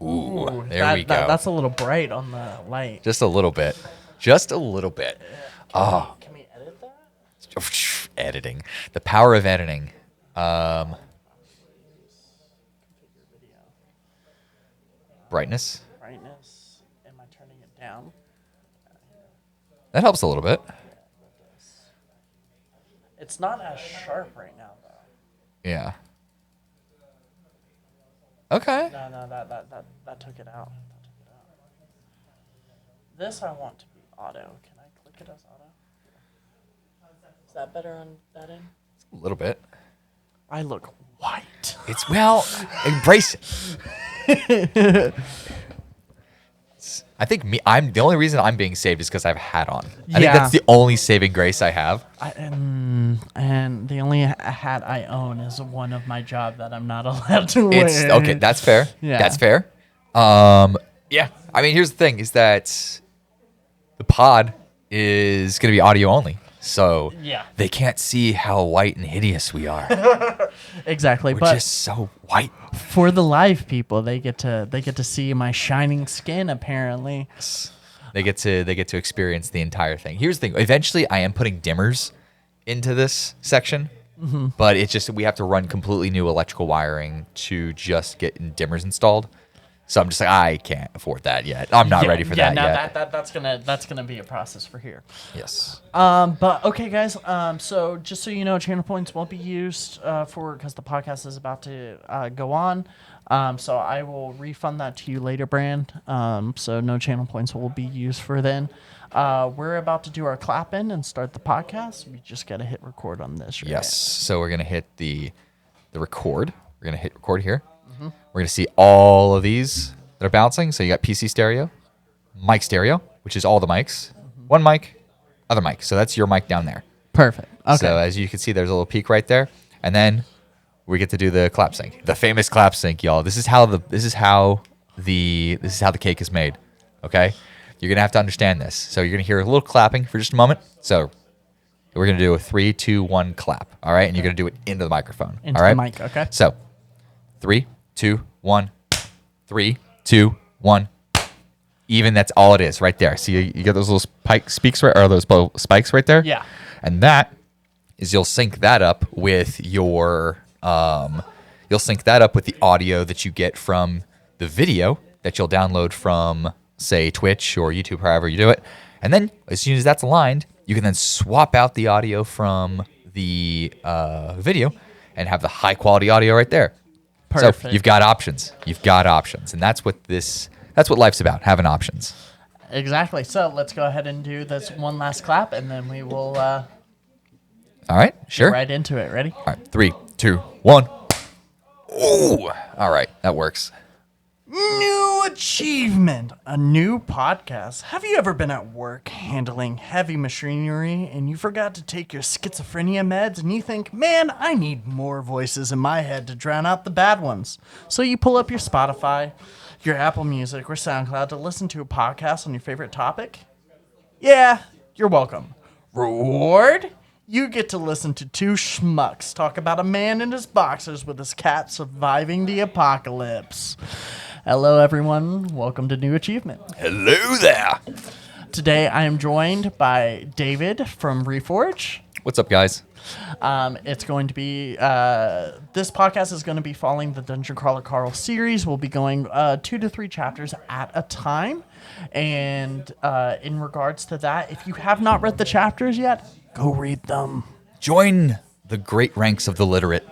Ooh, there we go. That's a little bright on the light. Just a little bit. Just a little bit. Can we edit that? Editing. The power of editing. Brightness. Brightness. Am I turning it down? That helps a little bit. It's not as sharp right now, though. Yeah. Okay. No, that took it out. This I want to be auto. Can I click it as auto? Is that better on that end? A little bit. I look white. It's, well, embrace it. I think I'm the only reason I'm being saved is because I have a hat on. I think that's the only saving grace I have. And the only hat I own is one of my job that I'm not allowed to wear. Okay, that's fair. Yeah. That's fair. Yeah. I mean, here's the thing: is that the pod is going to be audio only, so they can't see how white and hideous we are. Exactly, We're but just so white. for the live people, they get to see my shining skin. Apparently, They get to experience the entire thing. Here's the thing: eventually, I am putting dimmers into this section, but it's just we have to run completely new electrical wiring to just get dimmers installed. So I'm just like, I can't afford that yet. I'm not ready for that yet. That's gonna be a process for here. Yes. But okay, guys. So just so you know, channel points won't be used because the podcast is about to go on. So I will refund that to you later, Brand. So no channel points will be used for then. We're about to do our clap in and start the podcast. We just gotta hit record on this. Right? Yes. So we're gonna hit the record. We're gonna hit record here. We're gonna see all of these that are bouncing. So you got PC stereo, mic stereo, which is all the mics. One mic, other mic. So that's your mic down there. Perfect. Okay. So as you can see, there's a little peak right there, and then we get to do the clap sync, the famous clap sync, y'all. This is how the cake is made. Okay, you're gonna have to understand this. So you're gonna hear a little clapping for just a moment. So we're gonna do a 3, 2, 1 clap. All right, and you're gonna do it into the microphone. Into all right? the mic. Okay. So 3, 2, 1, 3, 2, 1. Even that's all it is right there. See, you get those little spikes right there. Yeah. And that is you'll sync that up with your the audio that you get from the video that you'll download from, say, Twitch or YouTube, however you do it. And then as soon as that's aligned, you can then swap out the audio from the video and have the high quality audio right there. Perfect. So you've got options. And that's what life's about, having options. Exactly. So let's go ahead and do this one last clap, and then we will All right, sure. get right into it. Ready? All right, 3, 2, 1. Ooh, all right, that works. New achievement, a new podcast. Have you ever been at work handling heavy machinery and you forgot to take your schizophrenia meds and you think, man, I need more voices in my head to drown out the bad ones? So you pull up your Spotify, your Apple Music, or SoundCloud to listen to a podcast on your favorite topic? Yeah, you're welcome. Reward? You get to listen to two schmucks talk about a man in his boxers with his cat surviving the apocalypse. Hello, everyone. Welcome to New Achievement. Hello there. Today, I am joined by David from Reforge. What's up, guys? It's going to be, this podcast is going to be following the Dungeon Crawler Carl series. We'll be going 2 to 3 chapters at a time. And in regards to that, if you have not read the chapters yet, go read them. Join the great ranks of the literate.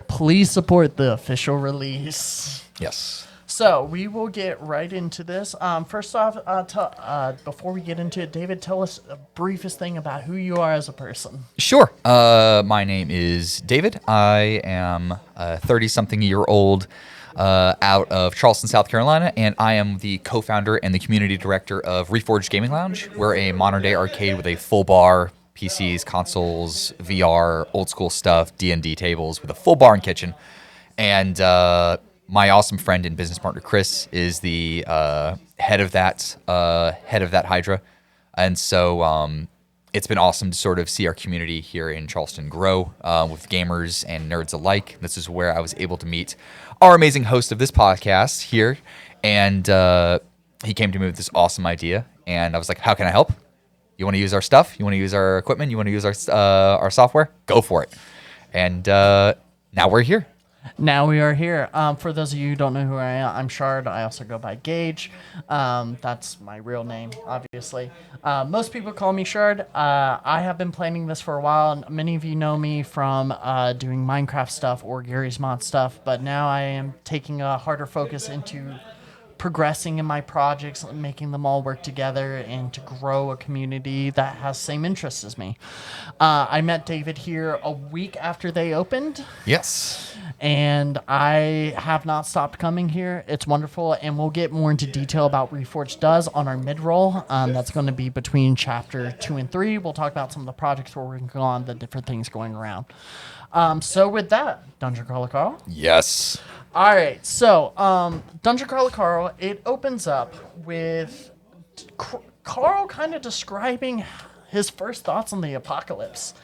Please support the official release. Yes. So we will get right into this. First off, before we get into it, David, tell us a briefest thing about who you are as a person. Sure. My name is David. I am a 30-something-year-old out of Charleston, South Carolina, and I am the co-founder and the community director of Reforged Gaming Lounge. We're a modern-day arcade with a full bar, PCs, consoles, VR, old-school stuff, D&D tables with a full bar and kitchen. And my awesome friend and business partner Chris is the head of that Hydra, and so It's been awesome to sort of see our community here in Charleston grow with gamers and nerds alike. This is where I was able to meet our amazing host of this podcast here. And he came to me with this awesome idea. And I was like, how can I help? You want to use our stuff? You want to use our equipment? You want to use our software? Go for it. And now we're here. Now we are here. For those of you who don't know who I am, I'm Shard. I also go by Gage. That's my real name, obviously. Most people call me Shard. I have been planning this for a while, and many of you know me from doing Minecraft stuff or Gary's Mod stuff, but now I am taking a harder focus into progressing in my projects, making them all work together, and to grow a community that has same interests as me. I met David here a week after they opened. Yes. And I have not stopped coming here. It's wonderful, and we'll get more into detail about Reforged Does on our mid-roll. That's going to be between Chapter 2 and 3. We'll talk about some of the projects we're working on, the different things going around. So with that, Dungeon Crawler Carl? Yes. All right, so Dungeon Crawler Carl, it opens up with Carl kind of describing his first thoughts on the apocalypse.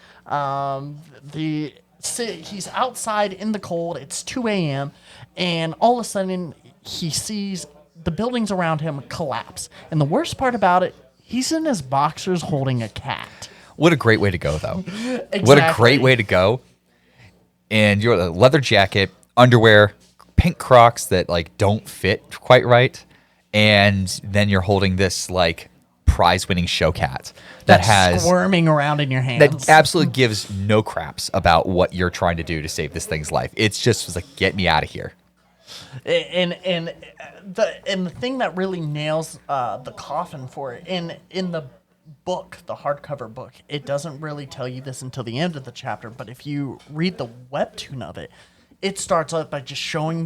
He's outside in the cold. It's 2 a.m. And all of a sudden, he sees the buildings around him collapse. And the worst part about it, he's in his boxers holding a cat. What a great way to go, though. Exactly. What a great way to go. And you're a leather jacket, underwear, pink Crocs that like don't fit quite right. And then you're holding this like prize-winning show cat That's has squirming around in your hands. that absolutely gives no craps about what you're trying to do to save this thing's life. It's just was like, get me out of here. And the thing that really nails the coffin for it in the book, the hardcover book, it doesn't really tell you this until the end of the chapter. But if you read the webtoon of it, it starts out by just showing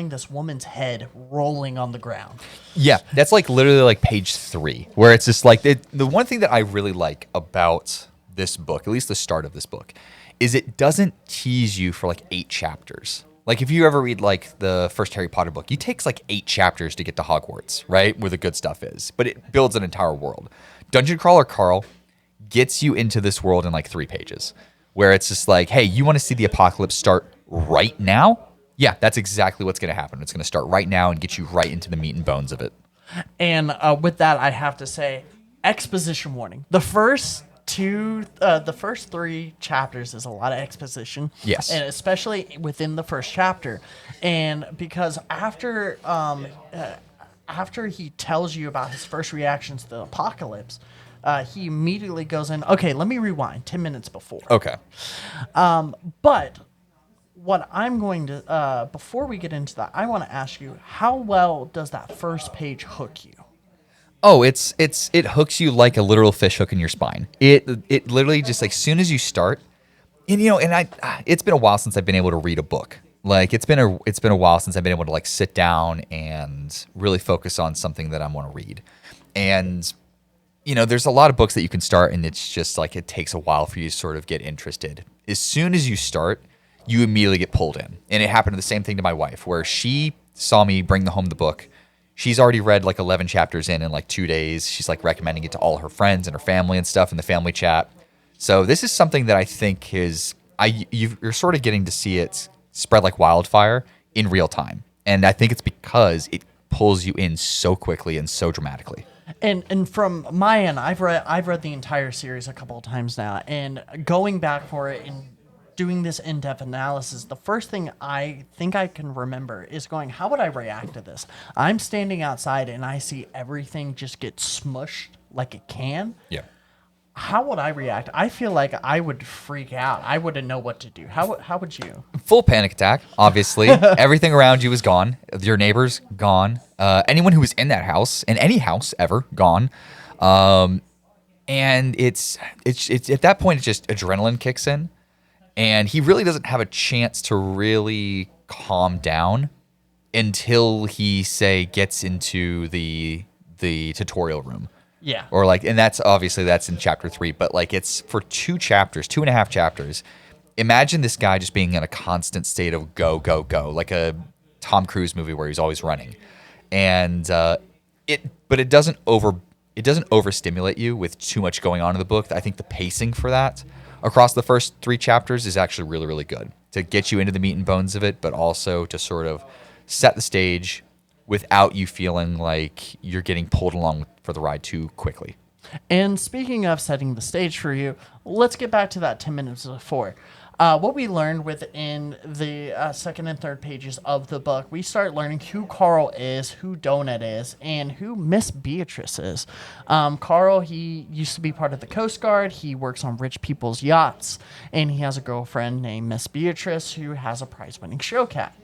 this woman's head rolling on the ground. Yeah, that's like literally like page 3, where it's just like the one thing that I really like about this book, at least the start of this book, is it doesn't tease you for like 8 chapters. Like if you ever read like the first Harry Potter book, it takes like 8 chapters to get to Hogwarts, right? Where the good stuff is, but it builds an entire world. Dungeon Crawler Carl gets you into this world in like 3 pages, where it's just like, hey, you want to see the apocalypse start right now? Yeah, that's exactly what's going to happen. It's going to start right now and get you right into the meat and bones of it. And with that, I have to say, exposition warning. The first 3 chapters is a lot of exposition. Yes. And especially within the first chapter. And because after he tells you about his first reactions to the apocalypse, he immediately goes in, okay, let me rewind 10 minutes before. Okay. But what I'm going to, before we get into that, I want to ask you, how well does that first page hook you? Oh, it hooks you like a literal fish hook in your spine. It literally just like soon as you start, and it's been a while since I've been able to read a book. Like it's been a while since I've been able to like sit down and really focus on something that I want to read. And there's a lot of books that you can start, and it's just like it takes a while for you to sort of get interested. As soon as you start, you immediately get pulled in. And it happened the same thing to my wife, where she saw me bring home the book. She's already read like 11 chapters in like 2 days. She's like recommending it to all her friends and her family and stuff in the family chat. So this is something that I think you're sort of getting to see it spread like wildfire in real time. And I think it's because it pulls you in so quickly and so dramatically. And from my end, I've read the entire series a couple of times now, and going back for it and doing this in-depth analysis, the first thing I think I can remember is going, how would I react to this? I'm standing outside and I see everything just get smushed like a can. Yeah. How would I react? I feel like I would freak out. I wouldn't know what to do. How would you? Full panic attack, obviously. Everything around you is gone. Your neighbors, gone. Anyone who was in that house, in any house ever, gone. And it's at that point, it's just adrenaline kicks in. And he really doesn't have a chance to really calm down until he, gets into the tutorial room. Yeah. Or and that's in chapter 3, but it's for 2.5 chapters. Imagine this guy just being in a constant state of go, go, go, like a Tom Cruise movie where he's always running. And but it doesn't overstimulate you with too much going on in the book. I think the pacing for that across the first 3 chapters is actually really, really good to get you into the meat and bones of it, but also to sort of set the stage without you feeling like you're getting pulled along for the ride too quickly. And speaking of setting the stage for you, let's get back to that 10 minutes before. What we learned within the second and third pages of the book, we start learning who Carl is, who Donut is, and who Miss Beatrice is. Carl, he used to be part of the Coast Guard. He works on rich people's yachts, and he has a girlfriend named Miss Beatrice who has a prize-winning show cat.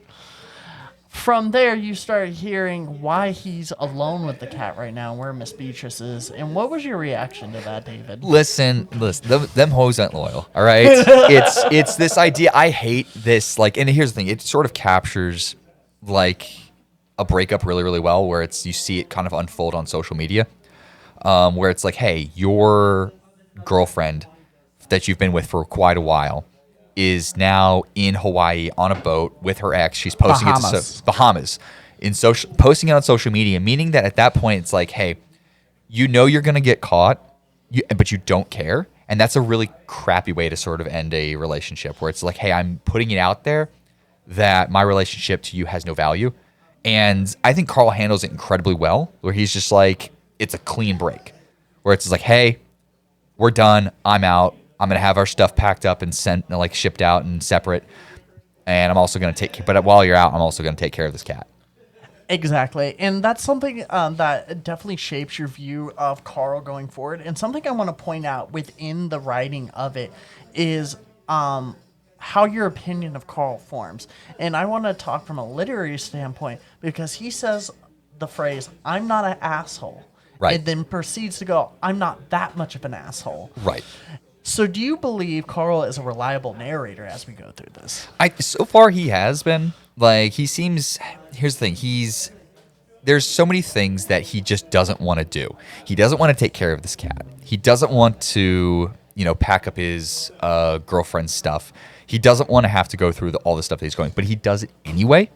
From there, you start hearing why he's alone with the cat right now, where Miss Beatrice is. And what was your reaction to that, David? Listen, them hoes ain't loyal, all right? It's this idea. I hate this, like, and here's the thing. It sort of captures, like, a breakup really, really well, where you see it kind of unfold on social media, where it's like, hey, your girlfriend that you've been with for quite a while is now in Hawaii on a boat with her ex. She's posting it to Bahamas posting it on social media, meaning that at that point it's like, hey, you know you're gonna get caught, but you don't care, and that's a really crappy way to sort of end a relationship. Where it's like, hey, I'm putting it out there that my relationship to you has no value, and I think Carl handles it incredibly well. Where he's just like, it's a clean break, where it's like, hey, we're done. I'm out. I'm going to have our stuff packed up and sent, like, shipped out and separate. And I'm also going to but while you're out, I'm also going to take care of this cat. Exactly. And that's something that definitely shapes your view of Carl going forward. And something I want to point out within the writing of it is how your opinion of Carl forms. And I want to talk from a literary standpoint because he says the phrase, I'm not an asshole. Right. And then proceeds to go, I'm not that much of an asshole. Right. So do you believe Carl is a reliable narrator as we go through this? So far he has been. Like, he seems, here's the thing, there's so many things that he just doesn't want to do. He doesn't want to take care of this cat. He doesn't want to, pack up his girlfriend's stuff. He doesn't want to have to go through all the stuff that he's going, but he does it anyway.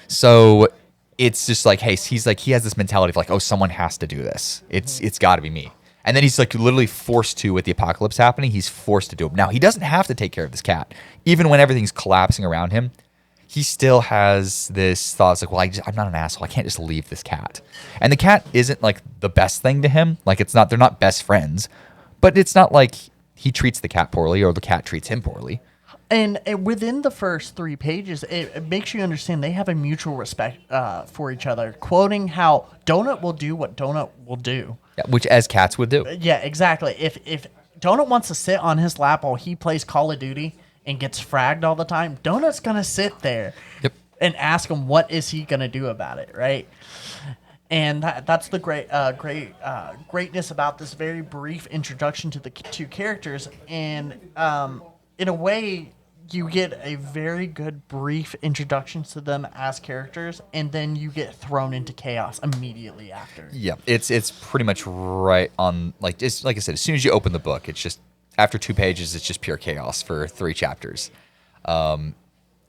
So it's just like, hey, he has this mentality of like, oh, someone has to do this. It's got to be me. And then he's like literally forced to, with the apocalypse happening, he's forced to do it. Now, he doesn't have to take care of this cat. Even when everything's collapsing around him, he still has this thought. It's like, well, I'm not an asshole. I can't just leave this cat. And the cat isn't like the best thing to him. Like, they're not best friends. But it's not like he treats the cat poorly or the cat treats him poorly. And within the first 3 pages, it makes you understand they have a mutual respect for each other, quoting how Donut will do what Donut will do. Yeah, which as cats would do. Yeah, exactly. If Donut wants to sit on his lap while he plays Call of Duty and gets fragged all the time, Donut's going to sit there and ask him what is he going to do about it, right? And that's the greatness about this very brief introduction to the 2 characters. And in a way, you get a very good brief introduction to them as characters, and then you get thrown into chaos immediately after. Yeah, it's pretty much right on, like I said, as soon as you open the book, it's just, after 2 pages, it's just pure chaos for 3 chapters. And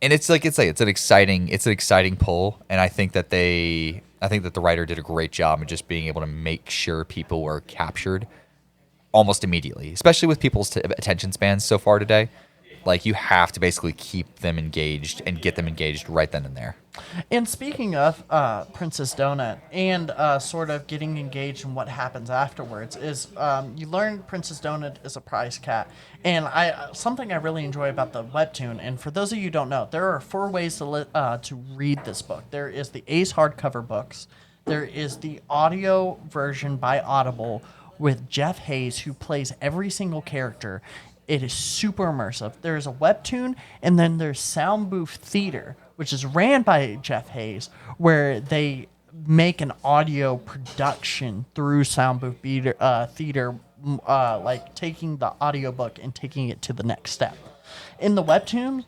it's an exciting pull, and I think that the writer did a great job of just being able to make sure people were captured almost immediately, especially with people's attention spans so far today. Like, you have to basically keep them engaged and get them engaged right then and there. And speaking of Princess Donut and sort of getting engaged in what happens afterwards is you learn Princess Donut is a prize cat. And something I really enjoy about the webtoon, and for those of you who don't know, there are 4 ways to read this book. There is the Ace hardcover books. There is the audio version by Audible with Jeff Hayes, who plays every single character. It is super immersive. There's a webtoon, and then there's Sound Booth Theater, which is ran by Jeff Hayes, where they make an audio production through Sound Booth Theater, like taking the audiobook and taking it to the next step. In the webtoon,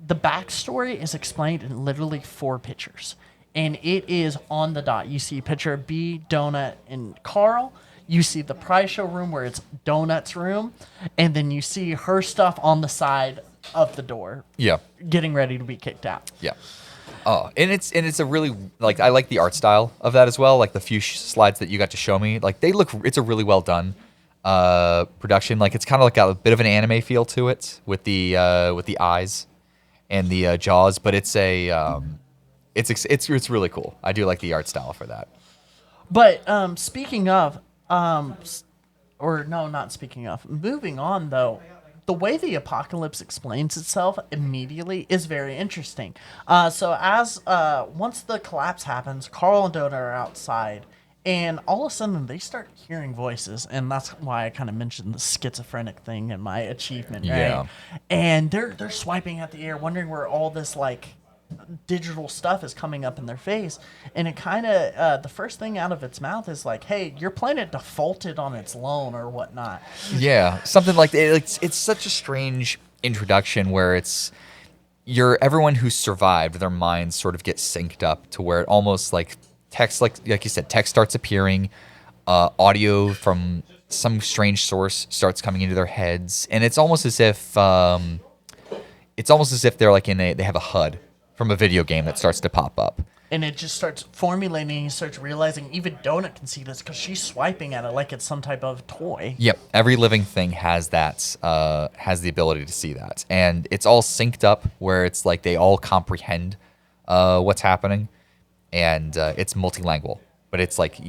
the backstory is explained in literally 4 pictures, and it is on the dot. You see a picture of B, Donut, and Carl. You see the prize show room where it's Donut's room, and then you see her stuff on the side of the door. Yeah. Getting ready to be kicked out. Yeah. Oh, and it's a really like I like the art style of that as well. Like the few slides that you got to show me, like they look. It's a really well done production. Like it's kind of like got a bit of an anime feel to it with the eyes and the jaws, but it's really cool. I do like the art style for that. But speaking of, or no, not speaking of. Moving on though, the way the apocalypse explains itself immediately is very interesting. So as once the collapse happens, Carl and Dota are outside, and all of a sudden they start hearing voices, and that's why I kind of mentioned the schizophrenic thing in my achievement, right? Yeah. And they're swiping at the air, wondering where all this like digital stuff is coming up in their face, and it kind of the first thing out of its mouth is like, hey, your planet defaulted on its loan or whatnot. Yeah, something like that. It's such a strange introduction where it's everyone who survived, their minds sort of get synced up to where it almost like text, like you said, text starts appearing, audio from some strange source starts coming into their heads, and it's almost as if they're like they have a HUD from a video game that starts to pop up. And it just starts formulating. He starts realizing even Donut can see this because she's swiping at it like it's some type of toy. Yep, every living thing has that, has the ability to see that, and it's all synced up where it's like they all comprehend what's happening, and it's multilingual. But it's like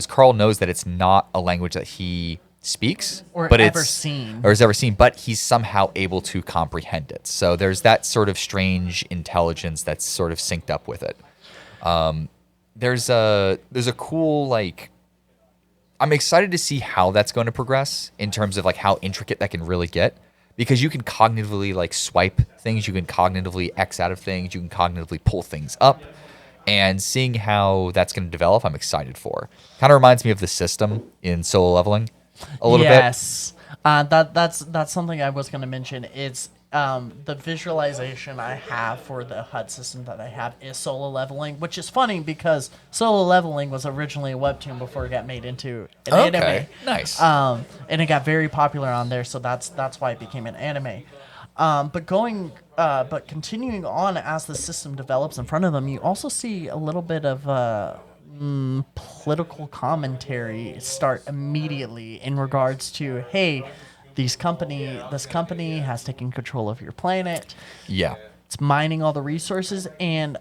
Carl knows that it's not a language that he speaks Or but ever it's seen. or has ever seen, but he's somehow able to comprehend it. So there's that sort of strange intelligence that's sort of synced up with it. There's a cool, like, I'm excited to see how that's going to progress in terms of like how intricate that can really get, because you can cognitively like swipe things, you can cognitively X out of things, you can cognitively pull things up. And seeing how that's going to develop, I'm excited for. Kind of reminds me of the system in Solo Leveling a little bit. Yes, that's something I was going to mention. It's the visualization I have for the HUD system that I have is Solo Leveling, which is funny because Solo Leveling was originally a webtoon before it got made into an anime. Nice. And it got very popular on there, so that's why it became an anime. But continuing on as the system develops in front of them, you also see a little bit of political commentary start immediately in regards to, hey, this company has taken control of your planet. Yeah. It's mining all the resources, and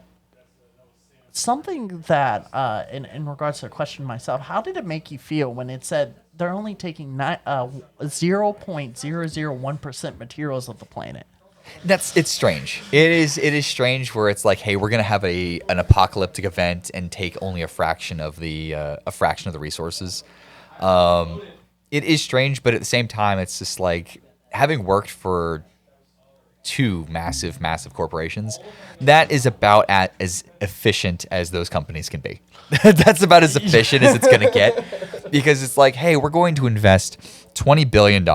something that in regards to the question myself, how did it make you feel when it said they're only taking 0.001% materials of the planet? It's strange. It is strange where it's like, hey, we're gonna have an apocalyptic event and take only a fraction of the resources. It is strange, but at the same time, it's just like, having worked for two massive corporations, that is about as efficient as those companies can be. That's about as efficient as it's going to get, because it's like, hey, we're going to invest $20 billion.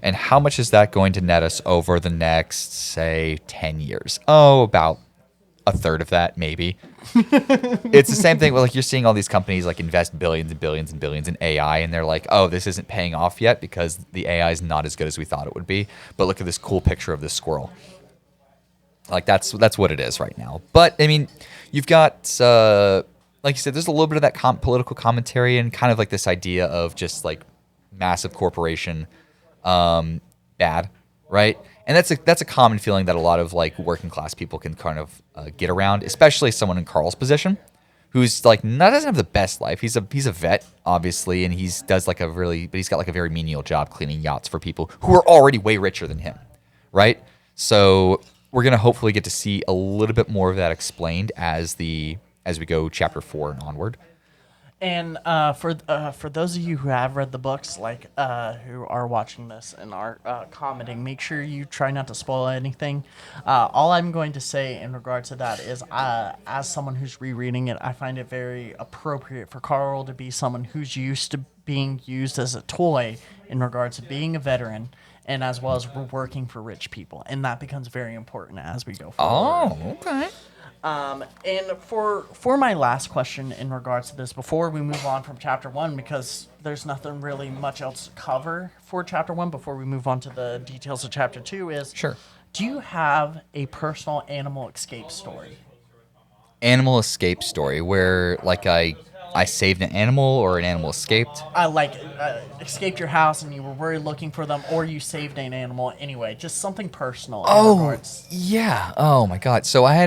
And how much is that going to net us over the next, say, 10 years? Oh, about a third of that, maybe. It's the same thing. Well, like, you're seeing all these companies like invest billions and billions and billions in AI, and they're like, oh, this isn't paying off yet because the AI is not as good as we thought it would be. But look at this cool picture of this squirrel. Like, that's what it is right now. But I mean, you've got, like you said, there's a little bit of that political commentary and kind of like this idea of just like massive corporation, bad, right? And that's a common feeling that a lot of like working class people can kind of get around, especially someone in Carl's position, who's like doesn't have the best life. He's a vet, obviously, and he's got like a very menial job cleaning yachts for people who are already way richer than him, right? So we're gonna hopefully get to see a little bit more of that explained as we go chapter 4 and onward. And for those of you who have read the books, like who are watching this and are commenting, make sure you try not to spoil anything. All I'm going to say in regard to that is, as someone who's rereading it, I find it very appropriate for Carl to be someone who's used to being used as a toy in regards to being a veteran, and as well as working for rich people, and that becomes very important as we go forward. Oh, okay. And for my last question in regards to this, before we move on from chapter 1, because there's nothing really much else to cover for chapter 1 before we move on to the details of chapter 2, is Sure. Do you have a personal animal escape story? Animal escape story where like I saved an animal or an animal escaped. Escaped your house and you were worried looking for them, or you saved an animal anyway. Just something personal in Oh, regards. yeah. Oh my God. So I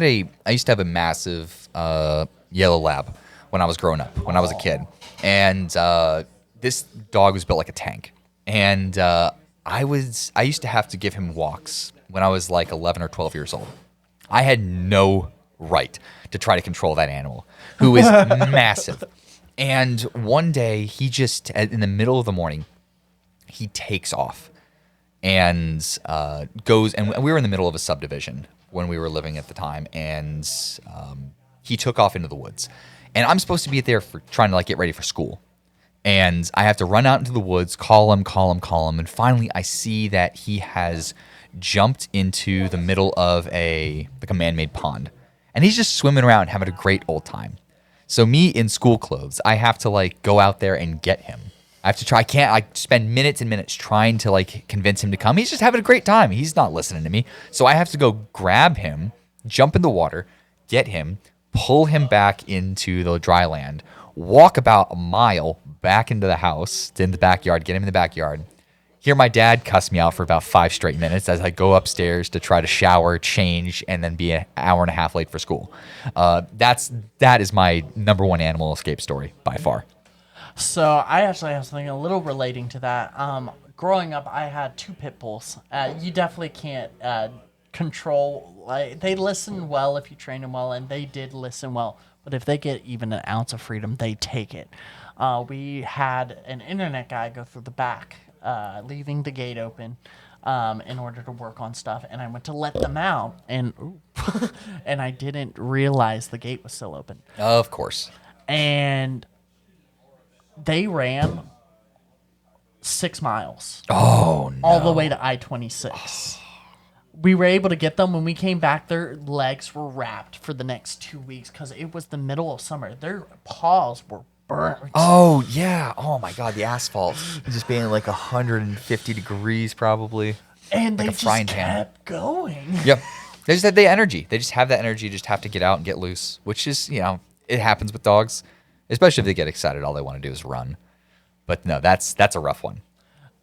used to have a massive yellow lab when I was growing up, when I was a kid, and this dog was built like a tank, and I used to have to give him walks when I was like 11 or 12 years old. I had no right to try to control that animal, who is massive. And one day, he just in the middle of the morning, he takes off and goes. And we were in the middle of a subdivision when we were living at the time, and he took off into the woods. And I'm supposed to be there for trying to like get ready for school. And I have to run out into the woods, call him, and finally I see that he has jumped into the middle of a man-made pond, and he's just swimming around having a great old time. So me in school clothes, I have to like go out there and get him. I have to try. I can't. I spend minutes and minutes trying to like convince him to come. He's just having a great time. He's not listening to me. So I have to go grab him, jump in the water, get him, pull him back into the dry land, walk about a mile back into the house, in the backyard, get him in the backyard. Hear my dad cuss me out for about 5 straight minutes as I go upstairs to try to shower, change, and then be an hour and a half late for school. That is my number one animal escape story by far. So I actually have something a little relating to that. Growing up, I had 2 pit bulls. You definitely can't control. Like, they listen well if you train them well, and they did listen well. But if they get even an ounce of freedom, they take it. We had an internet guy go through the back, leaving the gate open in order to work on stuff. And I went to let them out, and and I didn't realize the gate was still open. Of course. And they ran 6 miles Oh, no. all the way to I-26. We were able to get them. When we came back, their legs were wrapped for the next 2 weeks because it was the middle of summer. Their paws were burnt. Oh, yeah. Oh, my God. The asphalt just being like 150 degrees probably. And like they a frying just pan. kept going. Yep. They just have the energy. They just have that energy. Just have to get out and get loose, which is, it happens with dogs, especially if they get excited. All they want to do is run. But no, that's a rough one.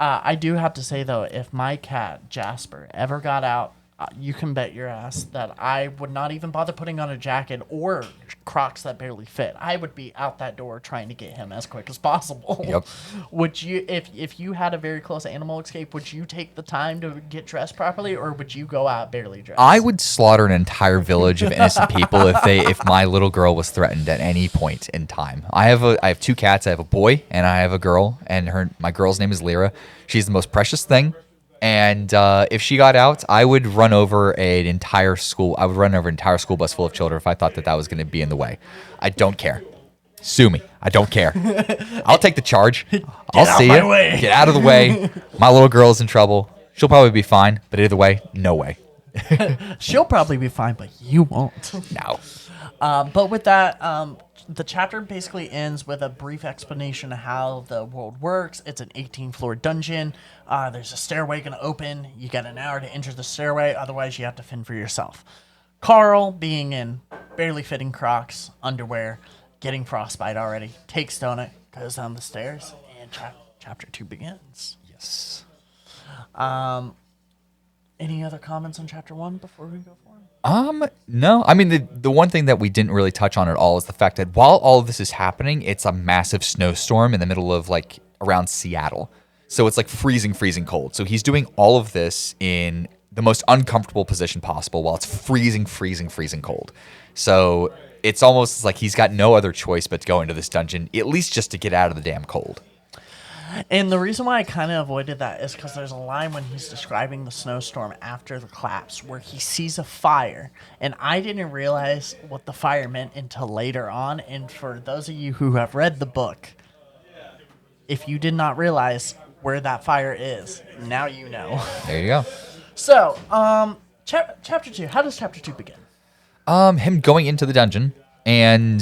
I do have to say, though, if my cat, Jasper, ever got out, you can bet your ass that I would not even bother putting on a jacket or Crocs that barely fit. I would be out that door trying to get him as quick as possible. Yep. Would you, if you had a very close animal escape, would you take the time to get dressed properly, or would you go out barely dressed? I would slaughter an entire village of innocent people if my little girl was threatened at any point in time. I have 2 cats. I have a boy and I have a girl, and my girl's name is Lyra. She's the most precious thing. And if she got out, I would run over an entire school. I would run over an entire school bus full of children if I thought that was going to be in the way. I don't care. Sue me. I don't care. I'll take the charge. I'll see you. Get out of the way. My little girl's in trouble. She'll probably be fine, but either way, no way. She'll probably be fine, but you won't. No. But with that, the chapter basically ends with a brief explanation of how the world works. It's an 18-floor dungeon. There's a stairway going to open. You got an hour to enter the stairway. Otherwise, you have to fend for yourself. Carl, being in barely fitting Crocs, underwear, getting frostbite already, takes Donut, goes down the stairs, and chapter 2 begins. Yes. Any other comments on chapter 1 before we go forward? No. I mean, the one thing that we didn't really touch on at all is the fact that while all of this is happening, it's a massive snowstorm in the middle of like around Seattle. So it's like freezing cold. So he's doing all of this in the most uncomfortable position possible while it's freezing cold. So it's almost like he's got no other choice but to go into this dungeon, at least just to get out of the damn cold. And the reason why I kind of avoided that is because there's a line when he's describing the snowstorm after the collapse where he sees a fire. And I didn't realize what the fire meant until later on. And for those of you who have read the book, if you did not realize where that fire is, now you know. There you go. So, chapter 2. How does chapter 2 begin? Him going into the dungeon, and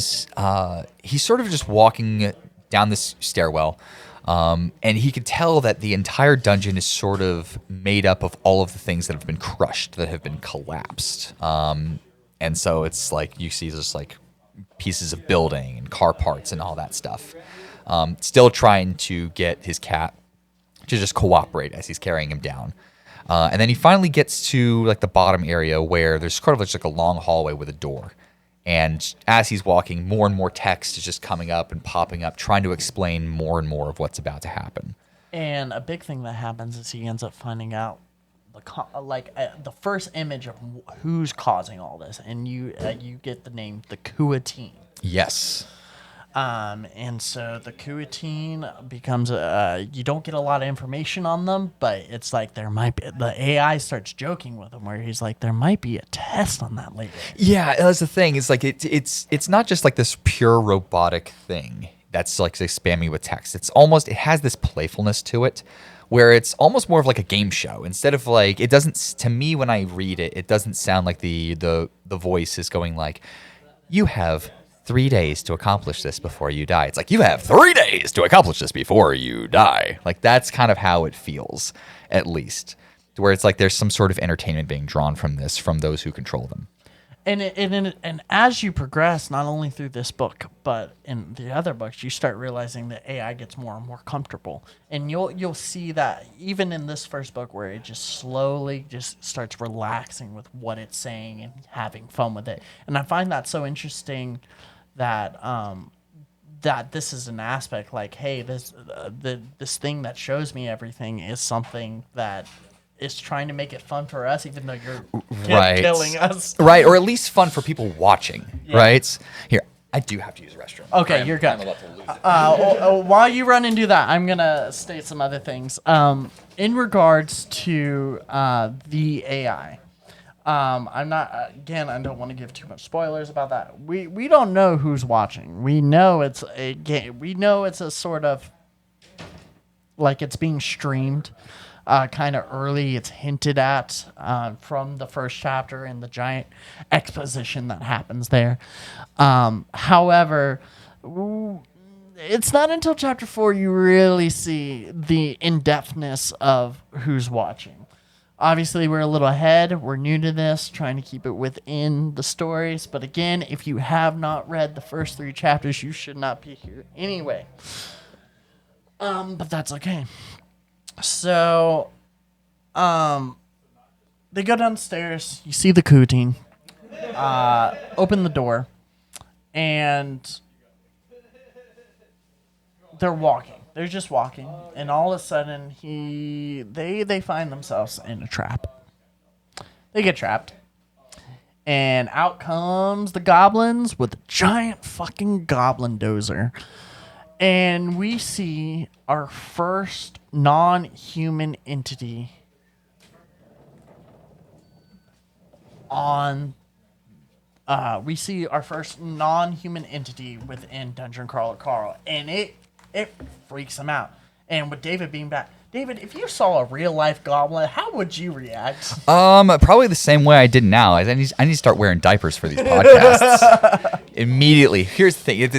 he's sort of just walking down this stairwell. And he could tell that the entire dungeon is sort of made up of all of the things that have been crushed, that have been collapsed. And so it's like you see just like pieces of building and car parts and all that stuff. Still trying to get his cat to just cooperate as he's carrying him down. And then he finally gets to like the bottom area where there's sort of just like a long hallway with a door. And as he's walking, more and more text is just coming up and popping up, trying to explain more and more of what's about to happen. And a big thing that happens is he ends up finding out the first image of who's causing all this, and you get the name the Kuatine. Yes. And so the Kuatine becomes you don't get a lot of information on them, but it's like there might be, the AI starts joking with him where he's like, there might be a test on that later. Yeah, that's the thing. It's like it's not just like this pure robotic thing that's like spamming with text. It has this playfulness to it where it's almost more of like a game show. Instead of like, it doesn't, to me when I read it, it doesn't sound like the voice is going like, you have 3 days to accomplish this before you die. It's like, you have 3 days to accomplish this before you die. Like, that's kind of how it feels, at least. Where it's like there's some sort of entertainment being drawn from this, from those who control them. And as you progress, not only through this book, but in the other books, you start realizing that AI gets more and more comfortable. And you'll see that even in this first book where it just slowly just starts relaxing with what it's saying and having fun with it. And I find that so interesting that that this is an aspect like, hey, this thing that shows me everything is something that is trying to make it fun for us, even though you're killing us. Right, or at least fun for people watching, right? Here, I do have to use the restroom. Okay, you're good. I'm about to lose it. While you run and do that, I'm going to state some other things. In regards to the AI, I'm not, again, I don't want to give too much spoilers about that. We don't know who's watching. We know it's a game. We know it's a sort of, like it's being streamed kind of early. It's hinted at from the first chapter and the giant exposition that happens there. However, it's not until chapter 4 you really see the in-depthness of who's watching. Obviously, we're a little ahead. We're new to this, trying to keep it within the stories. But again, if you have not read the first 3 chapters, you should not be here anyway. But that's okay. So, they go downstairs. You see the Kuatine. Open the door, and they're walking. They're just walking, and all of a sudden, they find themselves in a trap. They get trapped, and out comes the goblins with a giant fucking goblin dozer. And we see our first non-human entity within Dungeon Crawler Carl, and it freaks him out. And with David being back, David, if you saw a real life goblin, how would you react? Probably the same way I did now. I need to start wearing diapers for these podcasts immediately. Here's the thing: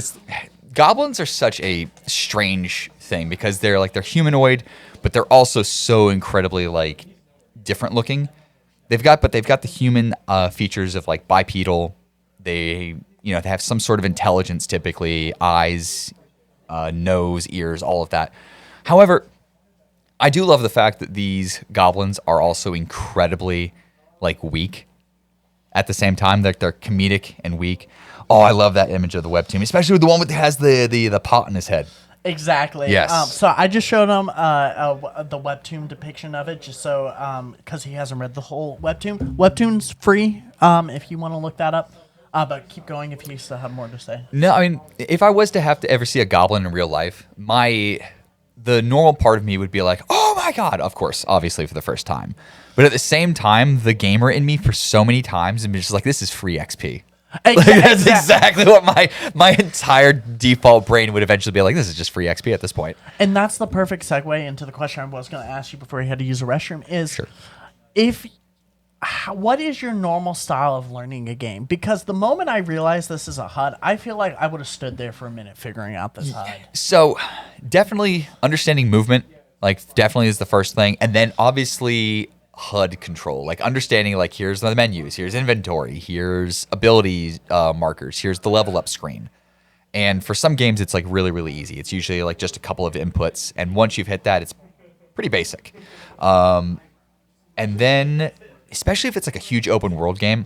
goblins are such a strange thing because they're humanoid, but they're also so incredibly like different looking. They've got the human features of like bipedal. They have some sort of intelligence, typically eyes, nose, ears, all of that. However, I do love the fact that these goblins are also incredibly like weak. At the same time, they're comedic and weak. Oh, I love that image of the webtoon, especially with the one that has the pot in his head. Exactly. Yes. So I just showed him the webtoon depiction of it, just so because he hasn't read the whole webtoon. Webtoon's free if you want to look that up. But keep going if you still have more to say. No, I mean, if I was to have to ever see a goblin in real life, the normal part of me would be like, oh my God, of course, obviously for the first time. But at the same time, the gamer in me for so many times and just like, this is free XP. That's exactly what my entire default brain would eventually be like, this is just free XP at this point. And that's the perfect segue into the question I was going to ask you before you had to use the restroom is, sure. If what is your normal style of learning a game? Because the moment I realized this is a HUD, I feel like I would have stood there for a minute figuring out this HUD. So definitely understanding movement, like definitely is the first thing. And then obviously HUD control, like understanding like here's the menus, here's inventory, here's ability markers, here's the level up screen. And for some games, it's like really, really easy. It's usually like just a couple of inputs. And once you've hit that, it's pretty basic. And then, especially if it's like a huge open world game,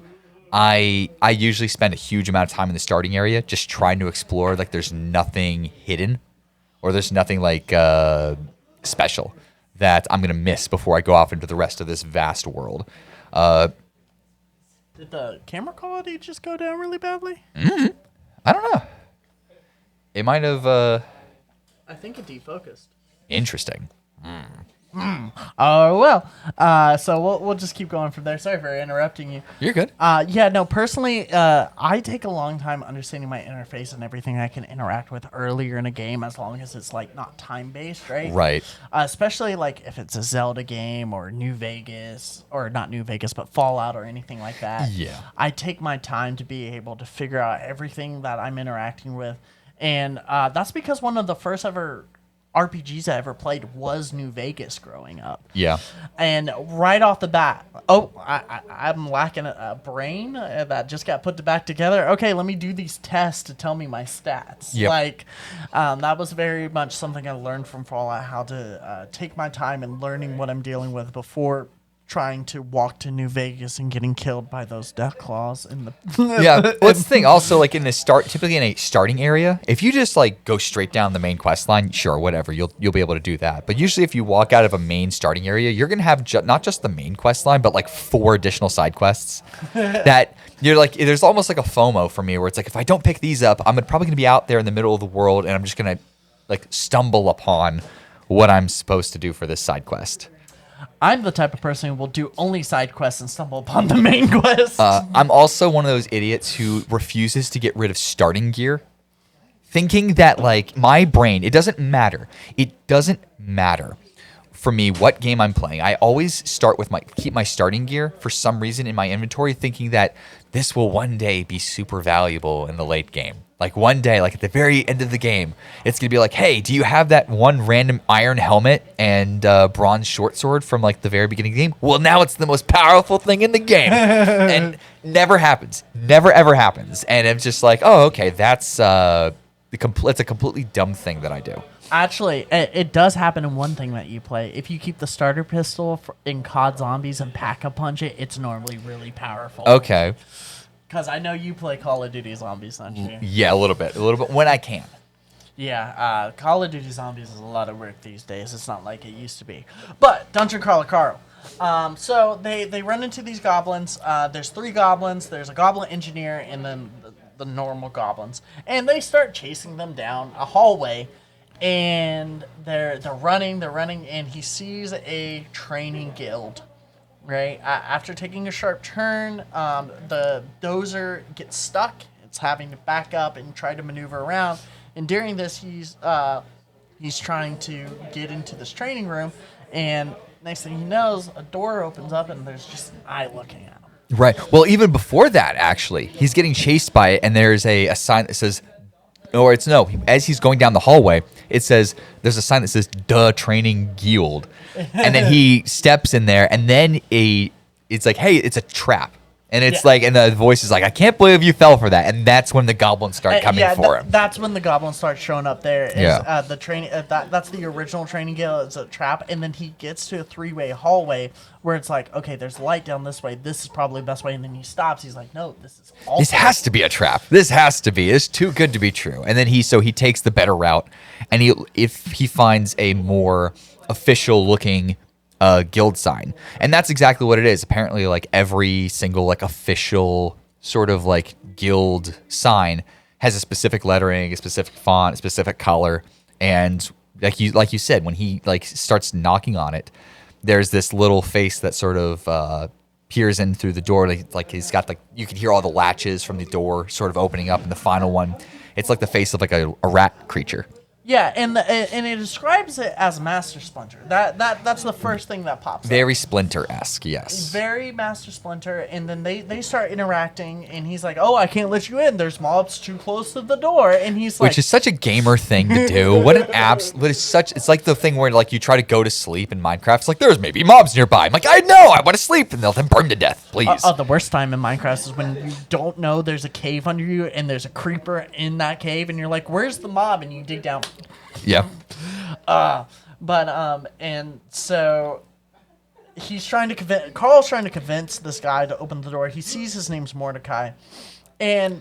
I usually spend a huge amount of time in the starting area just trying to explore. Like there's nothing hidden or there's nothing like special that I'm going to miss before I go off into the rest of this vast world. Did the camera quality just go down really badly? I don't know. It might have... I think it defocused. Interesting. Oh, well. So we'll just keep going from there. Sorry for interrupting you. You're good. Yeah, no, personally, I take a long time understanding my interface and everything I can interact with earlier in a game as long as it's, like, not time-based, right? Right. Especially, like, if it's a Zelda game or New Vegas, or not New Vegas, but Fallout or anything like that. Yeah. I take my time to be able to figure out everything that I'm interacting with. And that's because one of the first ever RPGs I ever played was New Vegas growing up. Yeah. And right off the bat, I'm lacking a brain that just got put back together. Okay, let me do these tests to tell me my stats. Yep. Like, that was very much something I learned from Fallout, how to take my time and learning what I'm dealing with before trying to walk to New Vegas and getting killed by those death claws in the Yeah. Well, that's the thing. Also, like typically in a starting area, if you just like go straight down the main quest line, sure, whatever, you'll be able to do that. But usually, if you walk out of a main starting area, you're gonna have not just the main quest line, but like 4 additional side quests that you're like. There's almost like a FOMO for me, where it's like if I don't pick these up, I'm probably gonna be out there in the middle of the world, and I'm just gonna like stumble upon what I'm supposed to do for this side quest. I'm the type of person who will do only side quests and stumble upon the main quest. I'm also one of those idiots who refuses to get rid of starting gear, thinking that like my brain, it doesn't matter. It doesn't matter for me what game I'm playing. I always start with keep my starting gear for some reason in my inventory, thinking that this will one day be super valuable in the late game. Like one day, like at the very end of the game, it's gonna be like, hey, do you have that one random iron helmet and bronze short sword from like the very beginning of the game? Well, now it's the most powerful thing in the game, and never happens, never ever happens. And it's just like, oh, okay, that's it's a completely dumb thing that I do. Actually, it does happen in one thing that you play. If you keep the starter pistol in COD Zombies and pack-a-punch it, it's normally really powerful. Okay. Because I know you play Call of Duty Zombies, don't you? Yeah, a little bit when I can. Yeah, Call of Duty Zombies is a lot of work these days. It's not like it used to be. But Dungeon Crawler Carl. So they run into these goblins. There's 3 goblins. There's a goblin engineer and then the normal goblins. And they start chasing them down a hallway. And they're running, and he sees a training guild. Right after taking a sharp turn, the dozer gets stuck. It's having to back up and try to maneuver around. And during this, he's trying to get into this training room. And next thing he knows, a door opens up and there's just an eye looking at him. Right. Well, even before that, actually, he's getting chased by it, and there's a sign that says, as he's going down the hallway, it says, there's a sign that says, "Duh, Training Guild." And then he steps in there, and then it's like, hey, it's a trap. And it's like, and the voice is like, I can't believe you fell for that. And that's when the goblins start coming for him. That's when the goblins start showing up there. The training, that's the original training guild. It's a trap. And then he gets to a 3-way hallway where it's like, okay, there's light down this way. This is probably the best way. And then he stops. He's like, no, this has to be a trap. This has to be. It's too good to be true. And then he takes the better route. And if he finds a more official looking guild sign, and that's exactly what it is. Apparently, like every single like official sort of like guild sign has a specific lettering, a specific font, a specific color, and like you said, when he like starts knocking on it, there's this little face that sort of peers in through the door. Like he's got you can hear all the latches from the door sort of opening up, and the final one, it's like the face of like a rat creature. Yeah, and it describes it as Master Splinter. That's the first thing that pops up. Very Splinter-esque, yes. Very Master Splinter, and then they start interacting, and he's like, "Oh, I can't let you in. There's mobs too close to the door." And he's like, Which is such a gamer thing to do. It's like the thing where like you try to go to sleep in Minecraft. It's like there's maybe mobs nearby. I'm like, I know, I want to sleep, and they'll then burn to death, please. the worst time in Minecraft is when you don't know there's a cave under you, and there's a creeper in that cave, and you're like, "Where's the mob?" And you dig down. Yeah. And so Carl's trying to convince this guy to open the door. He sees his name's Mordecai, and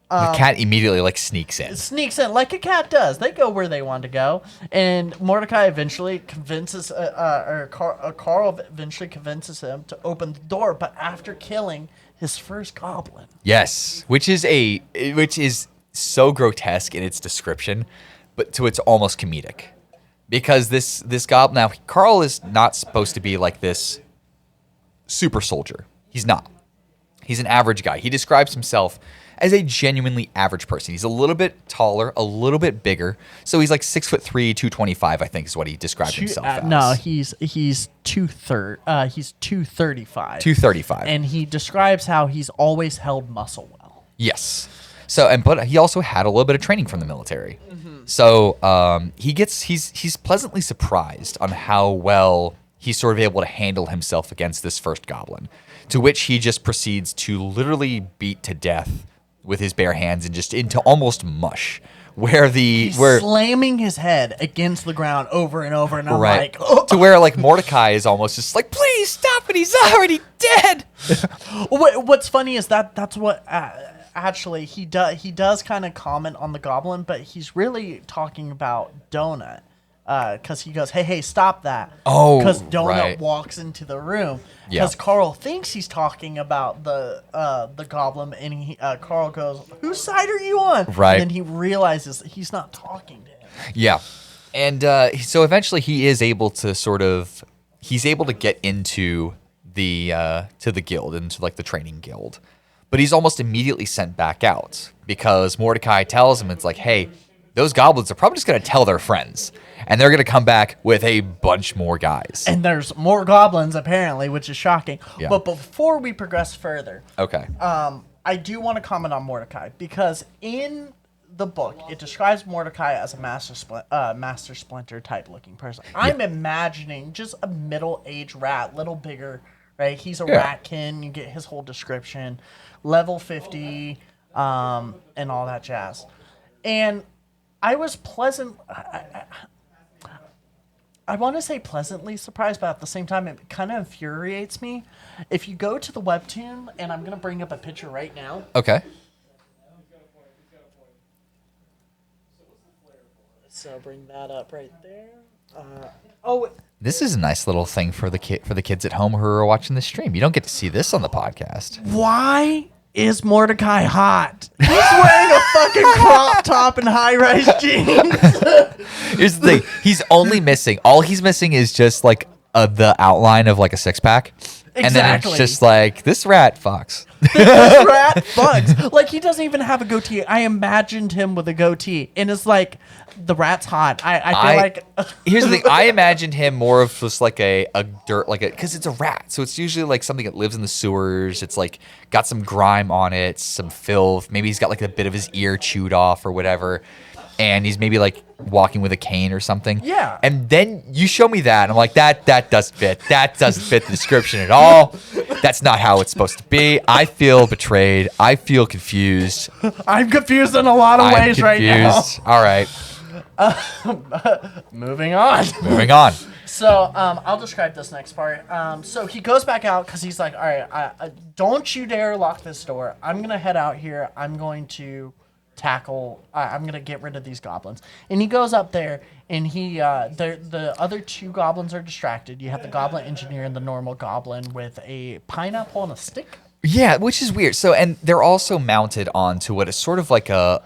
The cat immediately like sneaks in. sneaks in like a cat does. They go where they want to go, and Mordecai eventually convinces, Carl eventually convinces him to open the door, but after killing his first goblin. Yes, which is so grotesque in its description, but to it's almost comedic, because this goblin, now Carl is not supposed to be like this super soldier. He's not. He's an average guy. He describes himself as a genuinely average person. He's a little bit taller, a little bit bigger, so he's like 6'3", 225. I think is what he described himself as. No, he's 235. He's 235. 235. And he describes how he's always held muscle well. Yes. So but he also had a little bit of training from the military. So he's pleasantly surprised on how well he's sort of able to handle himself against this first goblin, to which he just proceeds to literally beat to death with his bare hands and just into almost mush. He's slamming his head against the ground over and over, and I'm like, oh. To where like Mordecai is almost just like, please stop it, he's already dead. What's funny is that's what actually he does kind of comment on the goblin, but he's really talking about Donut, because he goes, hey, stop that. Oh, because Donut right. walks into the room. Yeah. Because Carl thinks he's talking about the goblin, and Carl goes, whose side are you on? Right. And then he realizes that he's not talking to him. Yeah. And so eventually he is able to he's able to get into to the guild, into like the training guild. But he's almost immediately sent back out because Mordecai tells him, it's like, hey, those goblins are probably just going to tell their friends, and they're going to come back with a bunch more guys. And there's more goblins, apparently, which is shocking. Yeah. But before we progress further, Okay. I do want to comment on Mordecai, because in the book, it describes Mordecai as a Master Splinter type looking person. I'm imagining just a middle-aged rat, little bigger, right? He's a ratkin. You get his whole description, level 50, and all that jazz. And I was I want to say pleasantly surprised, but at the same time, it kind of infuriates me. If you go to the webtoon, and I'm going to bring up a picture right now. Okay. So bring that up right there. This is a nice little thing for the kids at home who are watching the stream. You don't get to see this on the podcast. Why is Mordecai hot? He's wearing a fucking crop top and high-rise jeans. Here's the thing. He's only missing. All he's missing is just like the outline of like a six pack. And then it's just like, this rat fucks. This rat fucks. Like, he doesn't even have a goatee. I imagined him with a goatee. And it's like, the rat's hot. I feel like... Here's the thing. I imagined him more of just like a dirt, because it's a rat. So it's usually like something that lives in the sewers. It's like got some grime on it, some filth. Maybe he's got like a bit of his ear chewed off or whatever. And he's maybe like walking with a cane or something. Yeah. And then you show me that, and I'm like, that doesn't fit. That doesn't fit the description at all. That's not how it's supposed to be. I feel betrayed. I feel confused. I'm confused in a lot of ways right now. All right. Moving on. Moving on. So I'll describe this next part. So he goes back out because he's like, all right, don't you dare lock this door. I'm going to head out here. I'm going to I'm going to get rid of these goblins. And he goes up there, and the other two goblins are distracted. You have the goblin engineer and the normal goblin with a pineapple and a stick. Yeah, which is weird. So, and they're also mounted onto what is sort of like a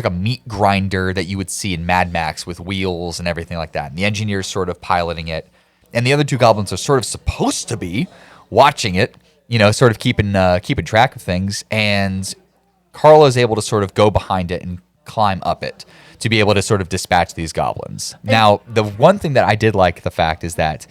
meat grinder that you would see in Mad Max with wheels and everything like that. And the engineer's sort of piloting it, and the other two goblins are sort of supposed to be watching it, sort of keeping track of things. And Carlo is able to sort of go behind it and climb up it, to be able to sort of dispatch these goblins. Now, the one thing that I did like the fact is that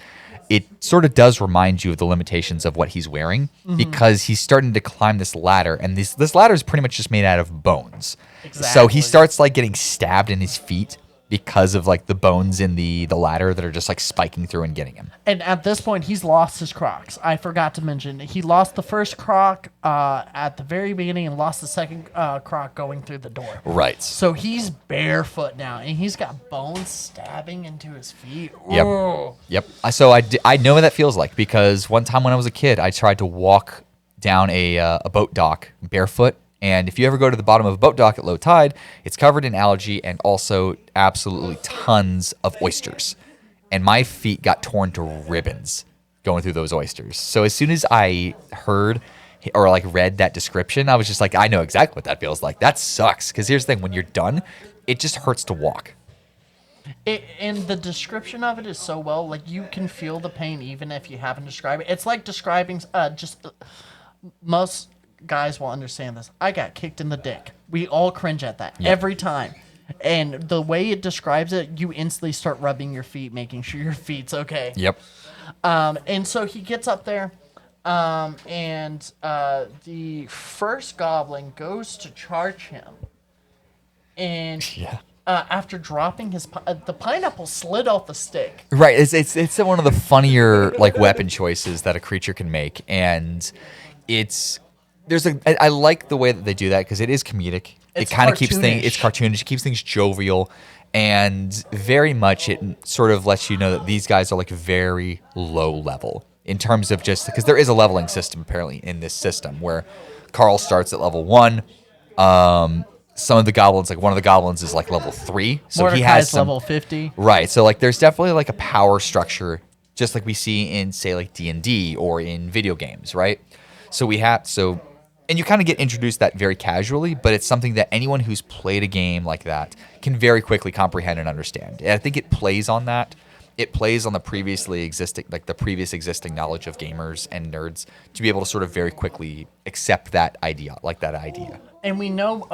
it sort of does remind you of the limitations of what he's wearing because he's starting to climb this ladder, and this ladder is pretty much just made out of bones. Exactly. So he starts like getting stabbed in his feet because of like the bones in the ladder that are just like spiking through and getting him. And at this point, he's lost his Crocs. I forgot to mention he lost the first Croc at the very beginning and lost the second Croc going through the door. Right. So he's barefoot now, and he's got bones stabbing into his feet. Yep. Ooh. Yep. So I know what that feels like because one time when I was a kid, I tried to walk down a boat dock barefoot. And if you ever go to the bottom of a boat dock at low tide, it's covered in algae and also absolutely tons of oysters. And my feet got torn to ribbons going through those oysters. So as soon as I heard or like read that description, I was just like, I know exactly what that feels like. That sucks. Because here's the thing, when you're done, it just hurts to walk. And the description of it is so well, like you can feel the pain even if you haven't described it. It's like describing most guys will understand this. I got kicked in the dick. We all cringe at that every time. And the way it describes it, you instantly start rubbing your feet, making sure your feet's okay. Yep. And so he gets up there, and the first goblin goes to charge him. And after dropping the pineapple slid off the stick. Right. It's one of the funnier like weapon choices that a creature can make, and I like the way that they do that because it is comedic. It's it kind of keeps cartoonish. It's cartoonish. It keeps things jovial, and very much it sort of lets you know that these guys are like very low level in terms of just because there is a leveling system apparently in this system where Carl starts at level 1. Some of the goblins, like one of the goblins, is like level 3, so he has level 50. Right. So like there's definitely like a power structure, just like we see in say like D&D or in video games, right? And you kind of get introduced that very casually, but it's something that anyone who's played a game like that can very quickly comprehend and understand. And I think it plays on that. It plays on the previous existing knowledge of gamers and nerds to be able to sort of very quickly accept that idea. And we know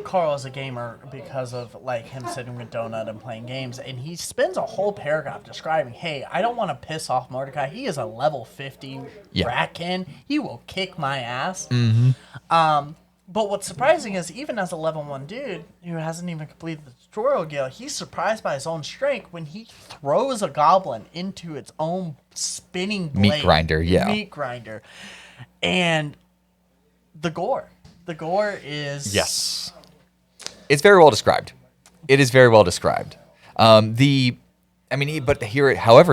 Carl is a gamer because of like him sitting with Donut and playing games, and he spends a whole paragraph describing, "Hey, I don't want to piss off Mordecai. He is a level 50 ratkin. He will kick my ass." But what's surprising is even as a level 1 dude who hasn't even completed the tutorial guild, he's surprised by his own strength when he throws a goblin into its own spinning blade. Meat grinder. And the gore. The gore is... Yes. It's very well described. It is very well described. However,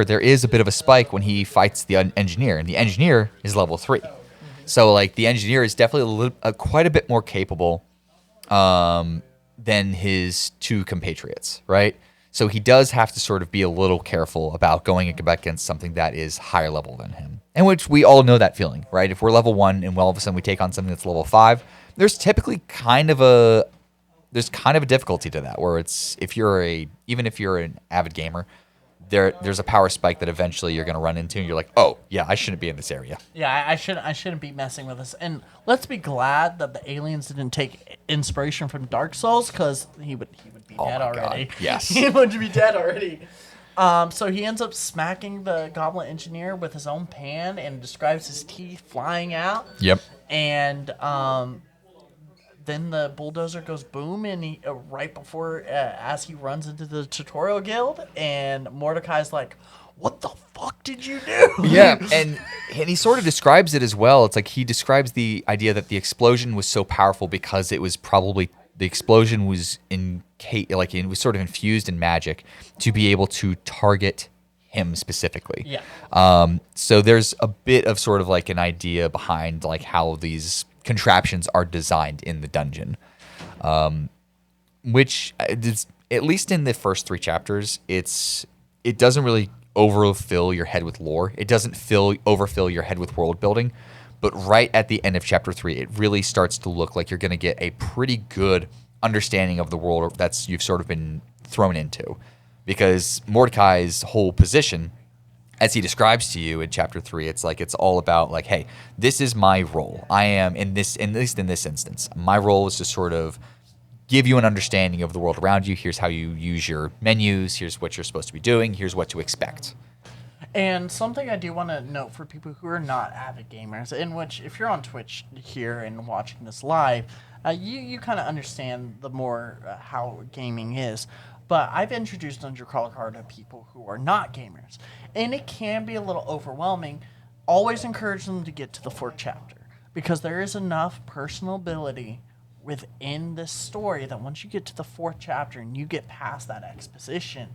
there is a bit of a spike when he fights the engineer, and the engineer is level 3. So, like, the engineer is definitely quite a bit more capable than his 2 compatriots, right? So he does have to sort of be a little careful about going against something that is higher level than him. And which we all know that feeling, right? If we're level 1 and all of a sudden we take on something that's level 5, there's typically kind of a difficulty to that, where it's even if you're an avid gamer, there's a power spike that eventually you're going to run into, and you're like, oh yeah, I shouldn't be in this area. Yeah, I shouldn't be messing with this. And let's be glad that the aliens didn't take inspiration from Dark Souls, because he would be dead already. God. Yes, he would be dead already. So he ends up smacking the goblin engineer with his own pan and describes his teeth flying out. Yep. And then the bulldozer goes boom, and he right before as he runs into the tutorial guild, and Mordecai's like, "What the fuck did you do?" Yeah, and he sort of describes it as well. It's like he describes the idea that the explosion was so powerful because it was probably the explosion was it was sort of infused in magic to be able to target him specifically. Yeah. So there's a bit of sort of like an idea behind like how these contraptions are designed in the dungeon, which is, at least in the first 3 chapters, it doesn't really overfill your head with lore. It doesn't overfill your head with world building, but right at the end of chapter 3, it really starts to look like you're going to get a pretty good understanding of the world that's you've sort of been thrown into, because Mordecai's whole position, as he describes to you in chapter 3, it's like it's all about like, hey, this is my role. I am in this, at least in this instance, my role is to sort of give you an understanding of the world around you. Here's how you use your menus. Here's what you're supposed to be doing. Here's what to expect. And something I do want to note for people who are not avid gamers, in which if you're on Twitch here and watching this live, you kind of understand the more how gaming is. But I've introduced Dungeon Crawler Card to people who are not gamers, and it can be a little overwhelming. Always encourage them to get to the 4th chapter, because there is enough personability within this story that once you get to the 4th chapter and you get past that exposition,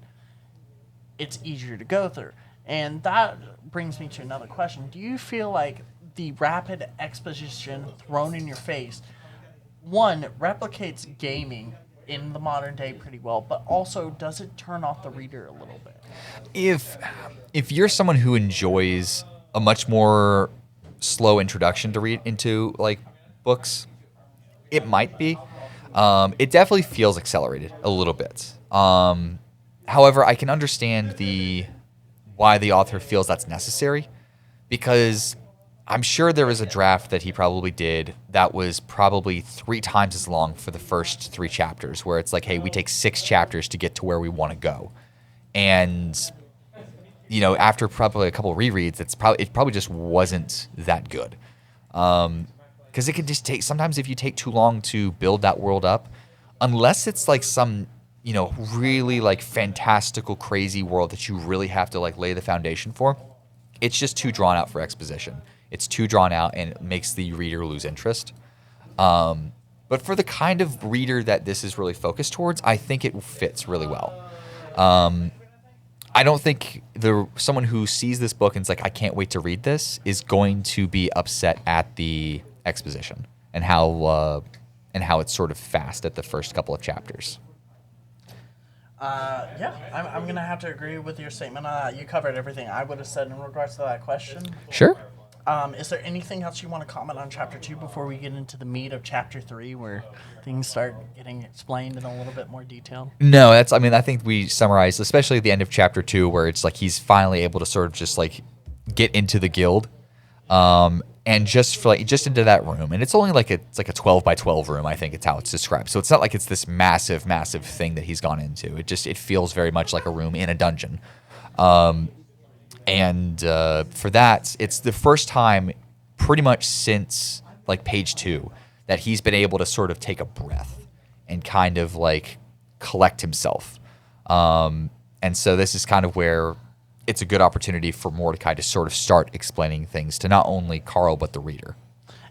it's easier to go through. And that brings me to another question. Do you feel like the rapid exposition thrown in your face, one, replicates gaming in the modern day pretty well, but also does it turn off the reader a little bit? If you're someone who enjoys a much more slow introduction to read into like books, it might be. It definitely feels accelerated a little bit. However, I can understand why the author feels that's necessary, because I'm sure there was a draft that he probably did that was probably 3 times as long for the first 3 chapters, where it's like, hey, we take 6 chapters to get to where we want to go. And, after probably a couple of rereads, it probably just wasn't that good. Because it can just sometimes if you take too long to build that world up, unless it's like some really like fantastical, crazy world that you really have to like lay the foundation for, it's just too drawn out for exposition. It's too drawn out and it makes the reader lose interest. But for the kind of reader that this is really focused towards, I think it fits really well. I don't think someone who sees this book and is like, I can't wait to read this, is going to be upset at the exposition and how it's sort of fast at the first couple of chapters. I'm going to have to agree with your statement. You covered everything I would have said in regards to that question. Sure. Is there anything else you want to comment on Chapter 2 before we get into the meat of Chapter 3, where things start getting explained in a little bit more detail? No, I think we summarized, especially at the end of Chapter 2, where it's like he's finally able to sort of just like get into the guild. And just into that room, and it's only like it's like a 12 by 12 room. I think it's how it's described. So it's not like it's this massive thing that he's gone into. It feels very much like a room in a dungeon. And for that, it's the first time, pretty much since like page 2, that he's been able to sort of take a breath and kind of like collect himself. And so this is kind of where it's a good opportunity for Mordecai to sort of start explaining things to not only Carl, but the reader.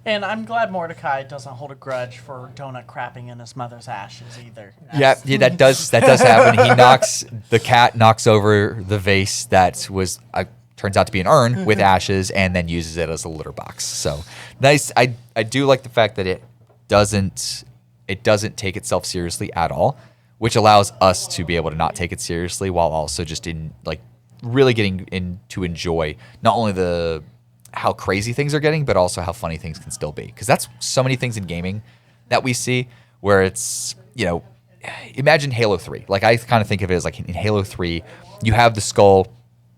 And I'm glad Mordecai doesn't hold a grudge for Donut crapping in his mother's ashes either. Yeah, that does happen. The cat knocks over the vase that was turns out to be an urn with ashes, and then uses it as a litter box. So nice. I do like the fact that it doesn't take itself seriously at all, which allows us to be able to not take it seriously while also just really getting in to enjoy not only how crazy things are getting, but also how funny things can still be. Because that's so many things in gaming that we see where it's, imagine Halo 3. Like, I kind of think of it as like in Halo 3, you have the skull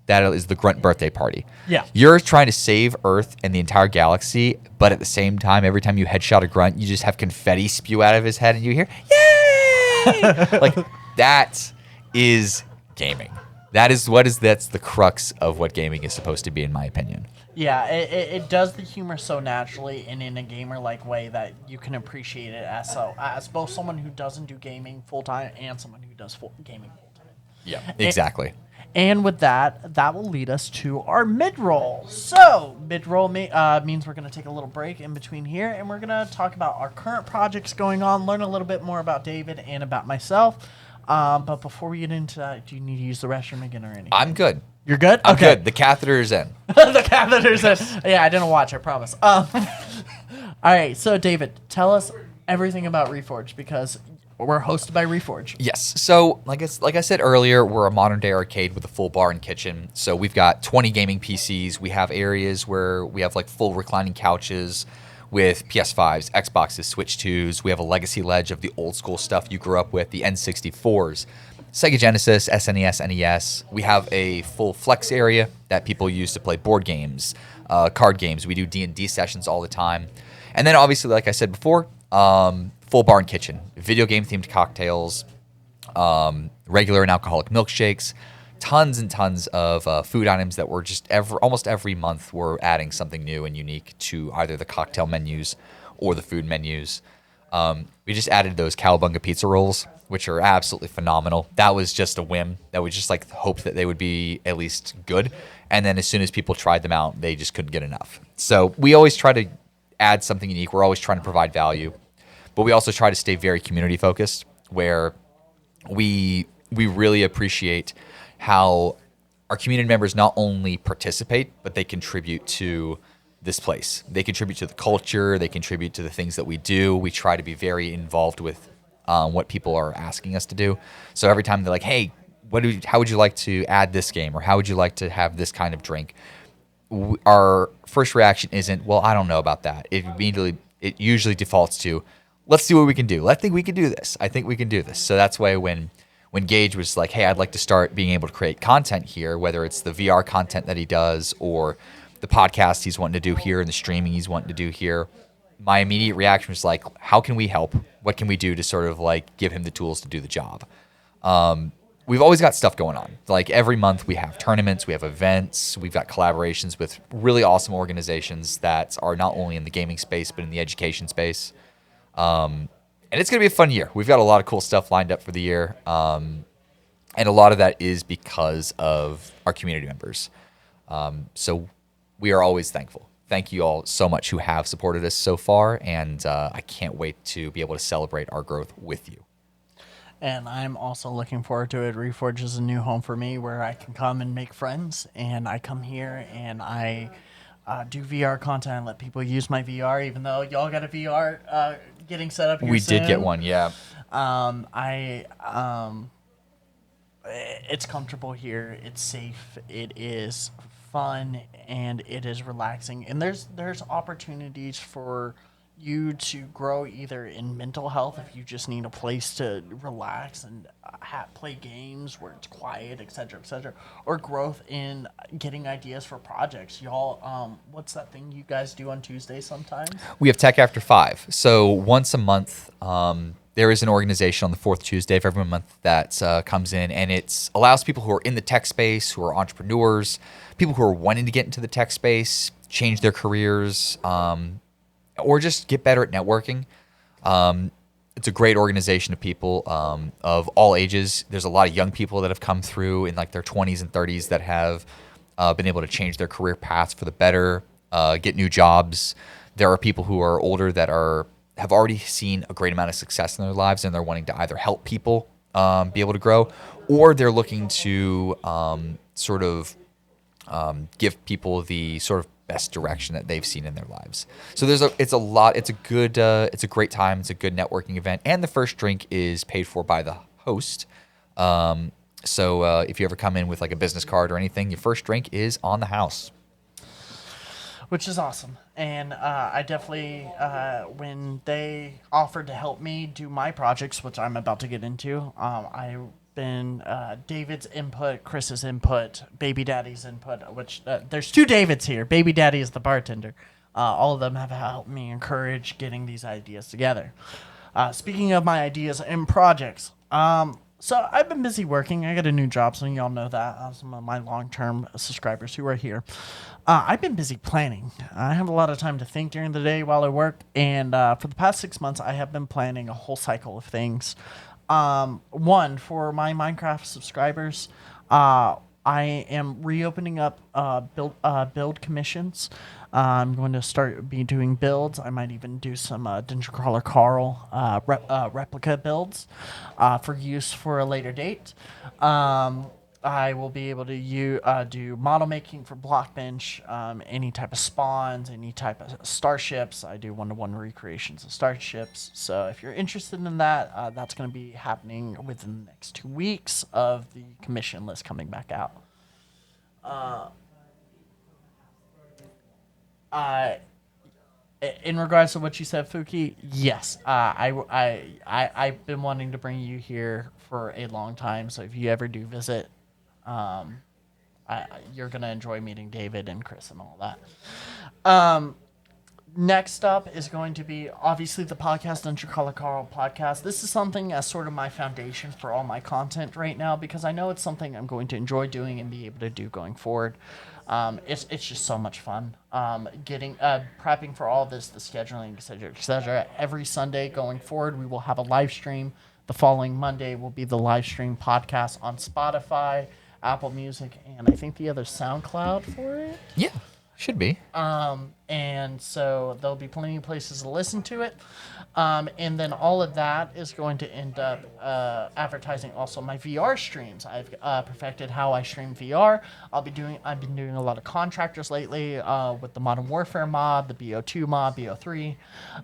that is the grunt birthday party. Yeah. You're trying to save Earth and the entire galaxy, but at the same time, every time you headshot a grunt, you just have confetti spew out of his head and you hear, yay! Like, that is gaming. That's the crux of what gaming is supposed to be, in my opinion. Yeah, it does the humor so naturally and in a gamer-like way that you can appreciate it as both someone who doesn't do gaming full-time and someone who does gaming full-time. Yeah, exactly. And with that will lead us to our mid-roll. So, mid-roll means we're going to take a little break in between here, and we're going to talk about our current projects going on, learn a little bit more about David and about myself. But before we get into that, do you need to use the restroom again or anything? I'm good. You're good? I'm okay. good. The catheter is in. The catheter's in. Yeah, I didn't watch, I promise. All right, so David, tell us everything about Reforged, because we're hosted by Reforged. Yes. So, like I said earlier, we're a modern-day arcade with a full bar and kitchen. So we've got 20 gaming PCs. We have areas where we have like full reclining couches with PS5s, Xboxes, Switch 2s. We have a legacy ledge of the old school stuff you grew up with, the N64s, Sega Genesis, SNES, NES. We have a full flex area that people use to play board games, card games. We do D&D sessions all the time. And then obviously, like I said before, full barn kitchen, video game themed cocktails, regular and alcoholic milkshakes, tons and tons of food items that were just almost every month we're adding something new and unique to either the cocktail menus or the food menus. We just added those cowabunga pizza rolls, which are absolutely phenomenal. That was just a whim that we just like hoped that they would be at least good. And then as soon as people tried them out, they just couldn't get enough. So we always try to add something unique. We're always trying to provide value, but we also try to stay very community focused, where we really appreciate how our community members not only participate, but they contribute to this place. They contribute to the culture. They contribute to the things that we do. We try to be very involved with what people are asking us to do. So every time they're like, "Hey, how would you like to add this game, or how would you like to have this kind of drink?" Our first reaction isn't, "Well, I don't know about that." It usually defaults to, "Let's see what we can do. I think we can do this. I think we can do this." So that's why when Gage was like, "Hey, I'd like to start being able to create content here," whether it's the VR content that he does or the podcast he's wanting to do here and the streaming he's wanting to do here, my immediate reaction was like, "How can we help? What can we do to sort of like give him the tools to do the job?" We've always got stuff going on. Like every month we have tournaments, we have events, we've got collaborations with really awesome organizations that are not only in the gaming space but in the education space. And it's going to be a fun year. We've got a lot of cool stuff lined up for the year. And a lot of that is because of our community members. So we are always thankful. Thank you all so much who have supported us so far. And I can't wait to be able to celebrate our growth with you. And I'm also looking forward to it. Reforge is a new home for me where I can come and make friends. And I come here and I do VR content and let people use my VR, even though y'all got a VR getting set up here We soon. did get one, yeah. It's comfortable here. It's safe. It is fun and it is relaxing. And there's opportunities for you to grow either in mental health if you just need a place to relax and play games where it's quiet, etc., or growth in getting ideas for projects. Y'all, what's that thing you guys do on Tuesdays sometimes? We have Tech After 5. So once a month, there is an organization on the fourth Tuesday of every month that comes in, and it allows people who are in the tech space, who are entrepreneurs, people who are wanting to get into the tech space, change their careers, or just get better at networking. It's a great organization of people of all ages. There's a lot of young people that have come through in like their 20s and 30s that have been able to change their career paths for the better, get new jobs. There are people who are older that have already seen a great amount of success in their lives, and they're wanting to either help people be able to grow, or they're looking to sort of give people the sort of best direction that they've seen in their lives. So it's a great time. It's a good networking event, and the first drink is paid for by the host. So if you ever come in with like a business card or anything, your first drink is on the house. Which is awesome. And I definitely, when they offered to help me do my projects, which I'm about to get into, I've been David's input, Chris's input, Baby Daddy's input, which there's two Davids here. Baby Daddy is the bartender. All of them have helped me encourage getting these ideas together. Speaking of my ideas and projects, so I've been busy working. I got a new job, so y'all know that. Some of my long-term subscribers who are here. I've been busy planning. I have a lot of time to think during the day while I work, and for the past 6 months, I have been planning a whole cycle of things. One, for my Minecraft subscribers, I am reopening up build commissions. I'm going to be doing builds. I might even do some Dungeon Crawler Carl replica builds for use for a later date. I will be able to do model making for Blockbench, any type of spawns, any type of starships. I do one-to-one recreations of starships. So if you're interested in that, that's going to be happening within the next 2 weeks of the commission list coming back out. In regards to what you said, Fuki, yes, I've been wanting to bring you here for a long time. So if you ever do visit, you're gonna enjoy meeting David and Chris and all that. next up is going to be obviously the podcast, Dungeon Crawler Carl podcast. This is something as sort of my foundation for all my content right now because I know it's something I'm going to enjoy doing and be able to do going forward. It's just so much fun. Getting prepping for all this, the scheduling, etc., etc. Every Sunday going forward, we will have a live stream. The following Monday will be the live stream podcast on Spotify, Apple Music, and I think the other SoundCloud for it. Yeah, should be. And so there'll be plenty of places to listen to it. And then all of that is going to end up advertising also my VR streams. I've perfected how I stream VR. I've been doing a lot of contractors lately with the Modern Warfare mod, the BO2 mod, BO3,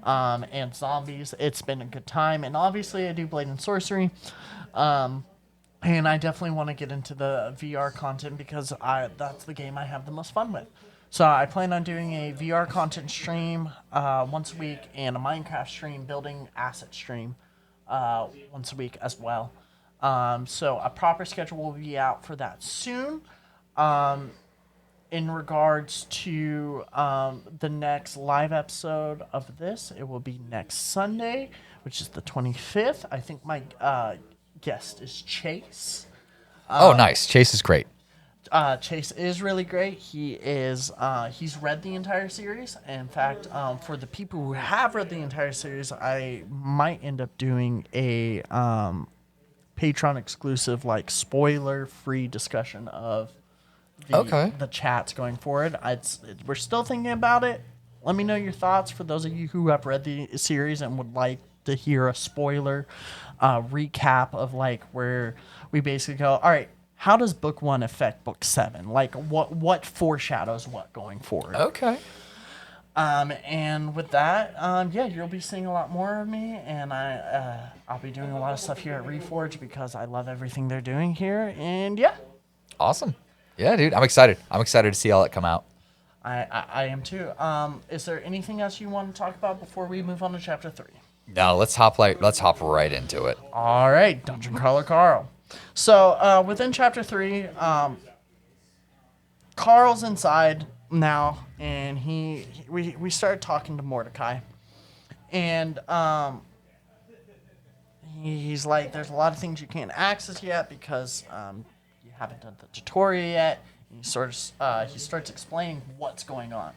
and zombies. It's been a good time. And obviously I do Blade and Sorcery. And I definitely want to get into the VR content because that's the game I have the most fun with. So I plan on doing a VR content stream once a week and a Minecraft stream, building asset stream once a week as well. So a proper schedule will be out for that soon. In regards to the next live episode of this, it will be next Sunday, which is the 25th. I think my guest is Chase. Oh, nice. Chase is great. Chase is really great. He's read the entire series. In fact, for the people who have read the entire series, I might end up doing a Patreon exclusive, like spoiler free discussion of the chats going forward. We're still thinking about it. Let me know your thoughts for those of you who have read the series and would like to hear a spoiler recap of like where we basically go, all right, how does book 1 affect book 7? Like what foreshadows what going forward? Okay. And with that, yeah, you'll be seeing a lot more of me, and I'll be doing a lot of stuff here at Reforge because I love everything they're doing here, and yeah. Awesome. Yeah, dude, I'm excited. I'm excited to see all that come out. I am too. Is there anything else you want to talk about before we move on to chapter 3? No, let's hop right into it. All right, Dungeon Crawler Carl. So within chapter 3, Carl's inside now, and we started talking to Mordecai, and he's like, "There's a lot of things you can't access yet because you haven't done the tutorial yet." And he starts explaining what's going on.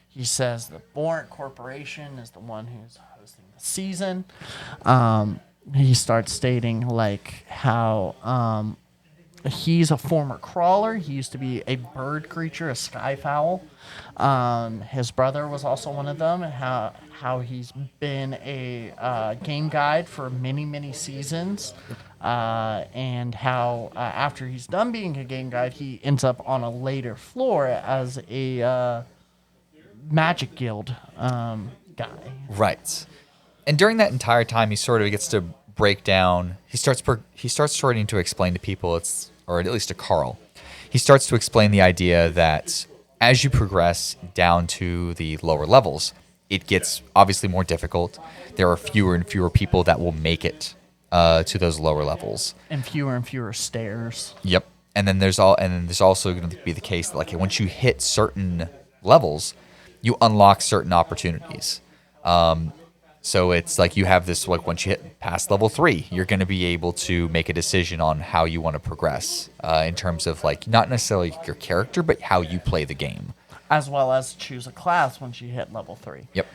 He says the Borant Corporation is the one who's hosting the season. He starts stating like how he's a former crawler. He used to be a bird creature, a skyfowl. His brother was also one of them, and how he's been a game guide for many seasons, and how after he's done being a game guide, he ends up on a later floor as a Magic Guild guy. Right. And during that entire time, he sort of gets to break down. He starts starting to explain to people, or at least to Carl, he starts to explain the idea that as you progress down to the lower levels, it gets obviously more difficult. There are fewer and fewer people that will make it to those lower levels, and fewer stairs. Yep. And then there's also going to be the case that like once you hit certain levels, you unlock certain opportunities. So it's like you have this, like once you hit past level 3, you're going to be able to make a decision on how you want to progress in terms of like not necessarily your character, but how you play the game. As well as choose a class once you hit level 3. Yep.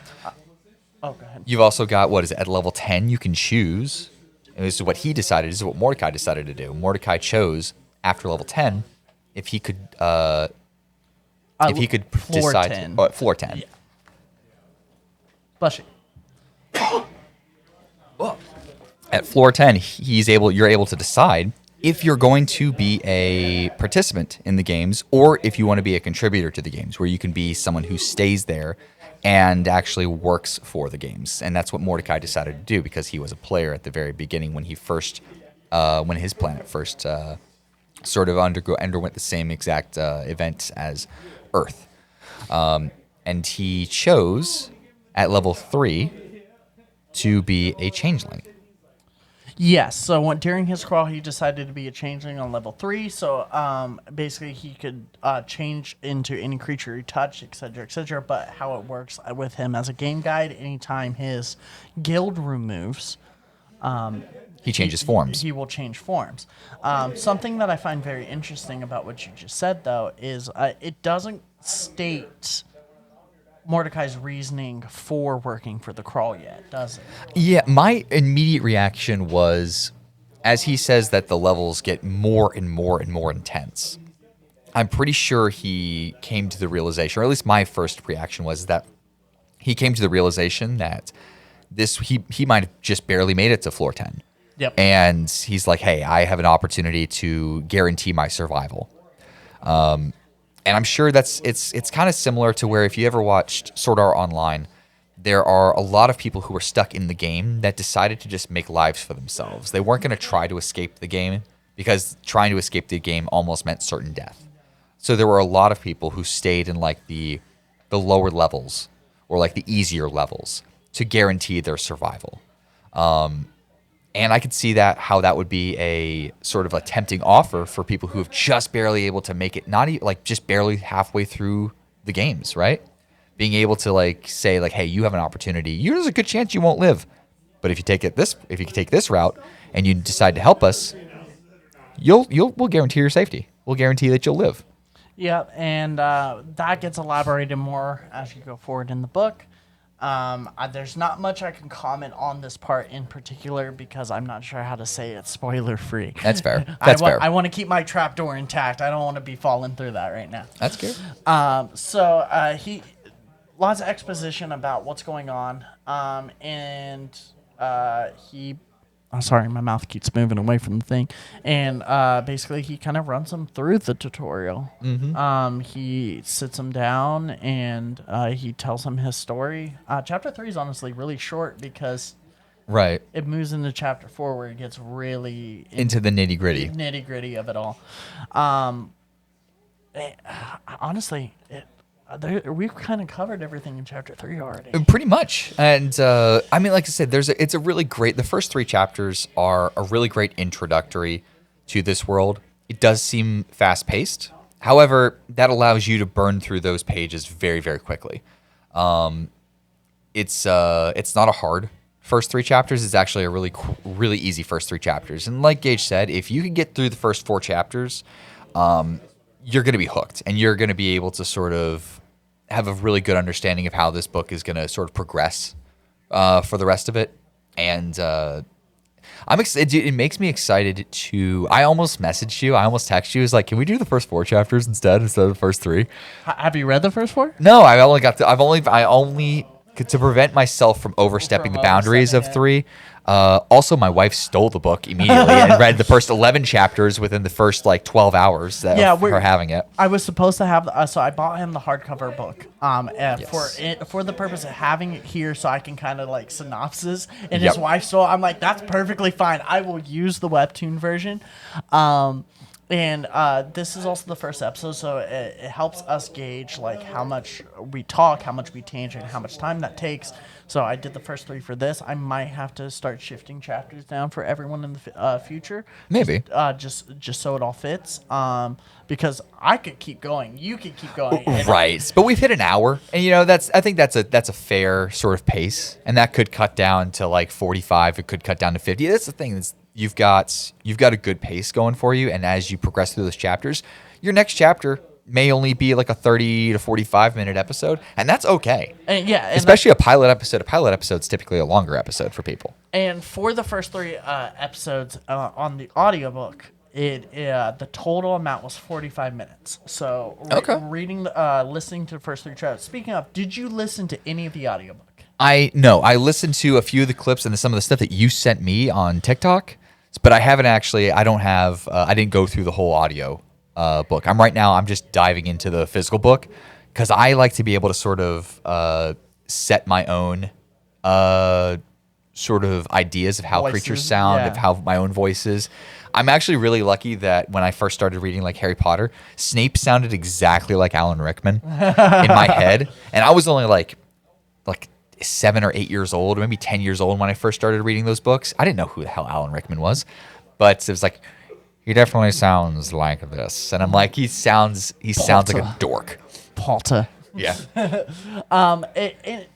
Go ahead. You've also got, at level 10, you can choose. And this is what he decided. This is what Mordecai decided to do. Mordecai chose after level 10 if he could floor decide 10. Floor 10. Yeah. Bless you. At floor 10, you're able to decide if you're going to be a participant in the games or if you want to be a contributor to the games, where you can be someone who stays there and actually works for the games. And that's what Mordecai decided to do because he was a player at the very beginning when his planet first sort of underwent the same exact event as Earth. And he chose at level 3 to be a changeling. Yes. So during his crawl, he decided to be a changeling on level 3. So basically, he could change into any creature he touched, etc., etc. But how it works with him as a game guide, anytime his guild removes, He changes forms. he will change forms. Something that I find very interesting about what you just said, though, is it doesn't state Mordecai's reasoning for working for the crawl yet, does it? Yeah, my immediate reaction was, as he says that the levels get more and more and more intense, I'm pretty sure he came to the realization, or at least my first reaction was that he came to the realization that he might have just barely made it to floor 10. Yep. And he's like, hey, I have an opportunity to guarantee my survival. And I'm sure it's kind of similar to where if you ever watched Sword Art Online, there are a lot of people who are stuck in the game that decided to just make lives for themselves. They weren't going to try to escape the game because trying to escape the game almost meant certain death. So there were a lot of people who stayed in like the lower levels or like the easier levels to guarantee their survival. And I could see how that would be a sort of a tempting offer for people who have just barely able to make it, not even like just barely halfway through the games, right? Being able to like say like, hey, you have an opportunity. There's a good chance you won't live, but if you take this route and you decide to help us, we'll guarantee your safety. We'll guarantee that you'll live. Yeah, and that gets elaborated more as you go forward in the book. There's not much I can comment on this part in particular because I'm not sure how to say it spoiler free. That's fair. That's fair. I want to keep my trapdoor intact. I don't want to be falling through that right now. That's good. He lots of exposition about what's going on. I'm sorry, my mouth keeps moving away from the thing. And basically, he kind of runs them through the tutorial. Mm-hmm. He sits them down and he tells them his story. Chapter 3 is honestly really short because right, it moves into Chapter 4 where it gets really into the nitty gritty. Nitty gritty of it all. Honestly, we've kind of covered everything in Chapter 3 already. Pretty much. And I mean, like I said, it's a really great, the first 3 chapters are a really great introductory to this world. It does seem fast paced. However, that allows you to burn through those pages very, very quickly. It's not a hard first 3 chapters. It's actually a really, really easy first 3 chapters. And like Gage said, if you can get through the first 4 chapters, you're going to be hooked and you're going to be able to sort of have a really good understanding of how this book is going to sort of progress for the rest of it. And I'm excited. It makes me excited to. I almost messaged you. I almost texted you. It's like, can we do the first 4 chapters instead of the first 3? Have you read the first 4? No, I only to prevent myself from overstepping the boundaries of 3. Also, my wife stole the book immediately and read the first 11 chapters within the first like 12 hours of her having it. I was supposed to have, so I bought him the hardcover book for the purpose of having it here so I can kind of like synopsis. And his wife stole. I'm like, that's perfectly fine. I will use the webtoon version. And this is also the first episode, so it helps us gauge like how much we talk, how much we tangent, how much time that takes. So I did the first 3 for this. I might have to start shifting chapters down for everyone in the future. Maybe. Just so it all fits. Because I could keep going, you could keep going. Right, but we've hit an hour, and I think that's a fair sort of pace, and that could cut down to like 45. It could cut down to 50. That's the thing. You've got a good pace going for you, and as you progress through those chapters, your next chapter may only be like a 30 to 45 minute episode, and that's okay. And especially a pilot episode. A pilot episode's typically a longer episode for people. And for the first 3 episodes on the audiobook, the total amount was 45 minutes. So listening to the first 3 chapters. Speaking of, did you listen to any of the audiobook? I listened to a few of the clips and some of the stuff that you sent me on TikTok, but I haven't actually. I didn't go through the whole audio book. I'm just diving into the physical book because I like to be able to sort of set my own sort of ideas of how voices, creatures sound, of how my own voice is. I'm actually really lucky that when I first started reading like Harry Potter, Snape sounded exactly like Alan Rickman in my head, and I was only like 7 or 8 years old, or maybe 10 years old when I first started reading those books. I didn't know who the hell Alan Rickman was, but it was like, he definitely sounds like this, and I'm like, he sounds like a dork. Palta. Yeah.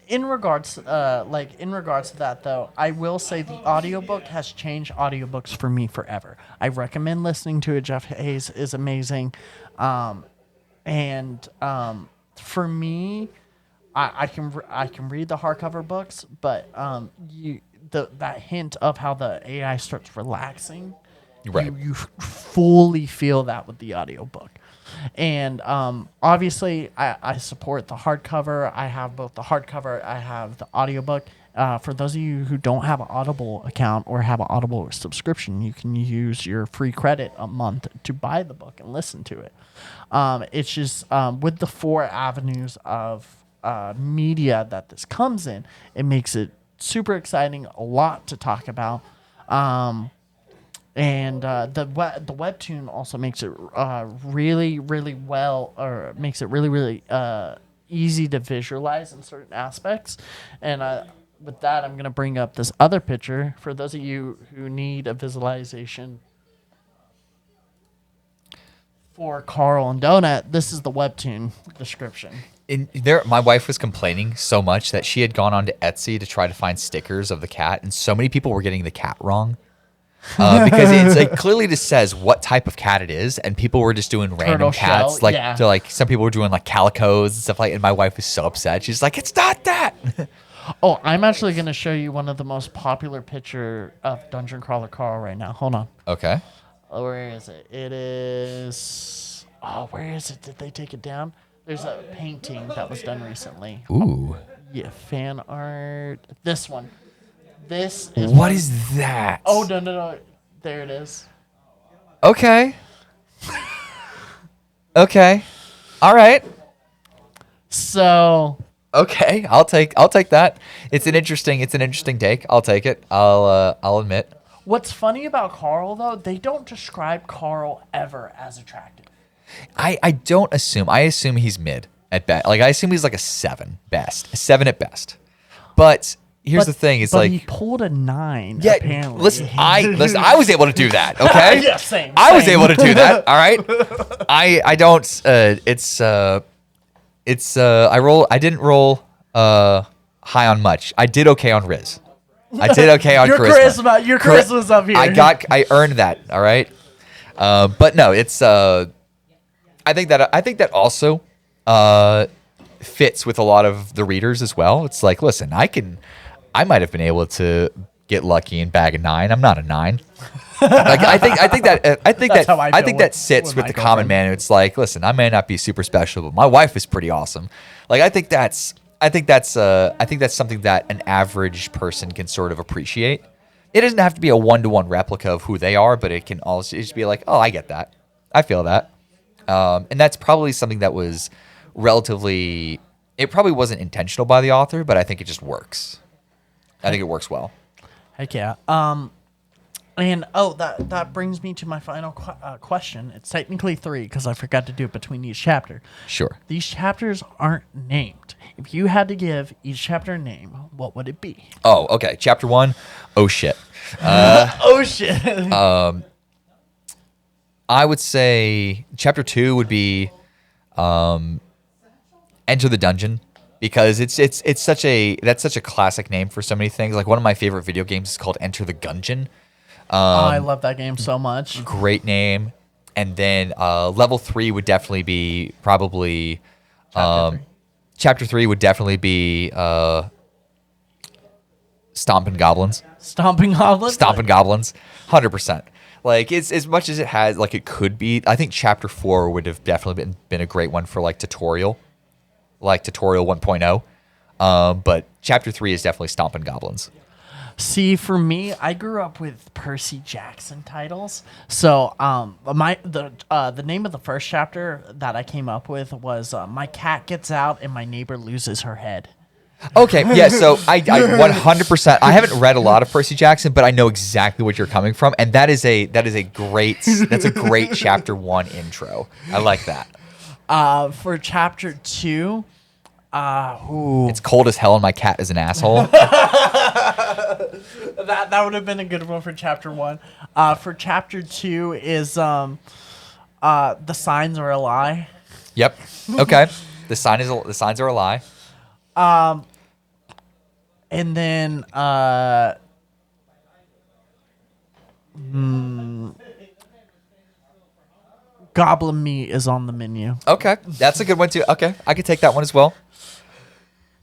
In regards to that though, I will say the audiobook has changed audiobooks for me forever. I recommend listening to it. Jeff Hayes is amazing. For me, I can read the hardcover books, but that hint of how the AI starts relaxing, Right. you fully feel that with the audiobook. And obviously, I support the hardcover. I have both the hardcover, I have the audiobook. For those of you who don't have an Audible account or have an Audible subscription, you can use your free credit a month to buy the book and listen to it. It's just with the 4 avenues of media that this comes in, it makes it super exciting, a lot to talk about. And the webtoon also makes it really, really well, or makes it really, really easy to visualize in certain aspects. And with that, I'm going to bring up this other picture for those of you who need a visualization for Carl and Donut. This is the webtoon description. My wife was complaining so much that she had gone onto Etsy to try to find stickers of the cat, and so many people were getting the cat wrong. Because it's like clearly just says what type of cat it is, and people were just doing random cats. Some people were doing like calicos and stuff like. And my wife was so upset. She's like, "It's not that." Oh, I'm actually going to show you one of the most popular picture of Dungeon Crawler Carl right now. Hold on. Okay. Oh, where is it? It is. Oh, where is it? Did they take it down? There's a painting that was done recently. Ooh. Yeah, fan art. This one. This is What is that? Oh, no. There it is. Okay. Okay. All right. So. Okay, I'll take that. It's an interesting take. I'll take it. I'll admit. What's funny about Carl though, they don't describe Carl ever as attractive. I don't assume. I assume he's mid at best. Like I assume he's like a 7 best. A 7 at best. But here's the thing, it's like he pulled a 9. Yeah, apparently. listen, I was able to do that, okay? Yeah, same. I was able to do that, all right? I don't I didn't roll high on much. I did okay on Riz. I did okay on charisma. Your charisma's up here. I earned that, all right? But no, it's I think that also fits with a lot of the readers as well. It's like, listen, I might have been able to get lucky and bag a 9. I'm not a 9. Like I think that sits with the common man. It's like, listen, I may not be super special, but my wife is pretty awesome. Like I think that's something that an average person can sort of appreciate. It doesn't have to be a 1-to-1 replica of who they are, but it can also just be like, oh, I get that. I feel that. And that's probably something that was relatively, it probably wasn't intentional by the author, but I think it just works. I think it works well. Heck yeah. And that brings me to my final question. It's technically 3 because I forgot to do it between each chapter. Sure. These chapters aren't named. If you had to give each chapter a name, what would it be? Oh, okay. Chapter 1. Oh shit. Oh shit. I would say chapter 2 would be Enter the Dungeon, because it's such a classic name for so many things. Like one of my favorite video games is called Enter the Gungeon. I love that game so much. Great name. And then level 3 would definitely be probably chapter 3 would definitely be Stomping Goblins. Stomping Goblins? Stomping Goblins. 100%. Like it's as much as it has, like it could be. I think chapter 4 would have definitely been a great one for like tutorial 1.0. But chapter 3 is definitely Stomping Goblins. See, for me, I grew up with Percy Jackson titles. So, the name of the first chapter that I came up with was "My cat gets out and my neighbor loses her head." Okay, yeah. So I 100%. I haven't read a lot of Percy Jackson, but I know exactly what you're coming from, and that's a great chapter 1 intro. I like that. For chapter 2, Ooh. It's cold as hell and my cat is an asshole. That would have been a good one for chapter 1. For chapter 2 is the signs are a lie. Yep. Okay. The signs are a lie. And then goblin meat is on the menu. Okay, that's a good one too. Okay, I could take that one as well.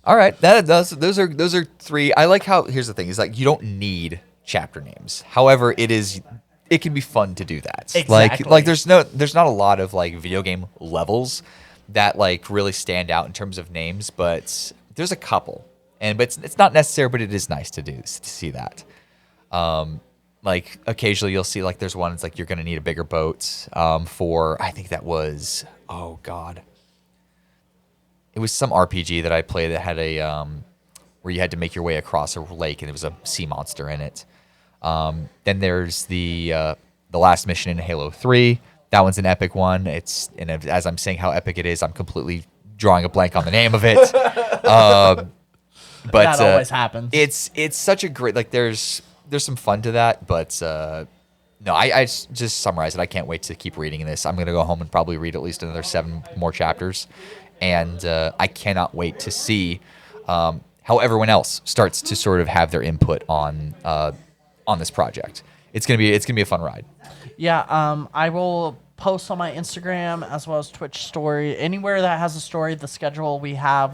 All right, those are 3. I like how here's the thing is like you don't need chapter names. However, it can be fun to do that. Exactly. Like there's not a lot of like video game levels that like really stand out in terms of names, but there's a couple. But it's not necessary, but it is nice to see that. Like occasionally you'll see like there's one it's like you're gonna need a bigger boat for I think that was oh god. It was some RPG that I played that had a where you had to make your way across a lake and there was a sea monster in it. Then there's the last mission in Halo 3. That one's an epic one. As I'm saying how epic it is, I'm completely drawing a blank on the name of it. But That always happens. It's such a great like there's some fun to that, but no, I just summarize it. I can't wait to keep reading this. I'm gonna go home and probably read at least another 7 more chapters, and I cannot wait to see how everyone else starts to sort of have their input on this project. It's gonna be a fun ride. Yeah, I will post on my Instagram as well as Twitch story. Anywhere that has a story, the schedule we have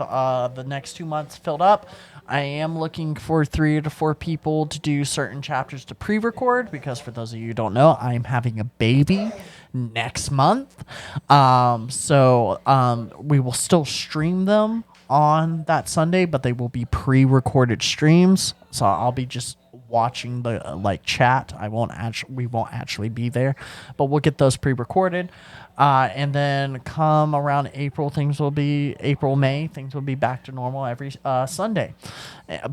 the next 2 months filled up. I am looking for 3 to 4 people to do certain chapters to pre-record because for those of you who don't know, I'm having a baby next month. So we will still stream them on that Sunday, but they will be pre-recorded streams. So I'll be just watching the chat. We won't actually be there, but we'll get those pre-recorded. And then come around April, May, things will be back to normal every Sunday.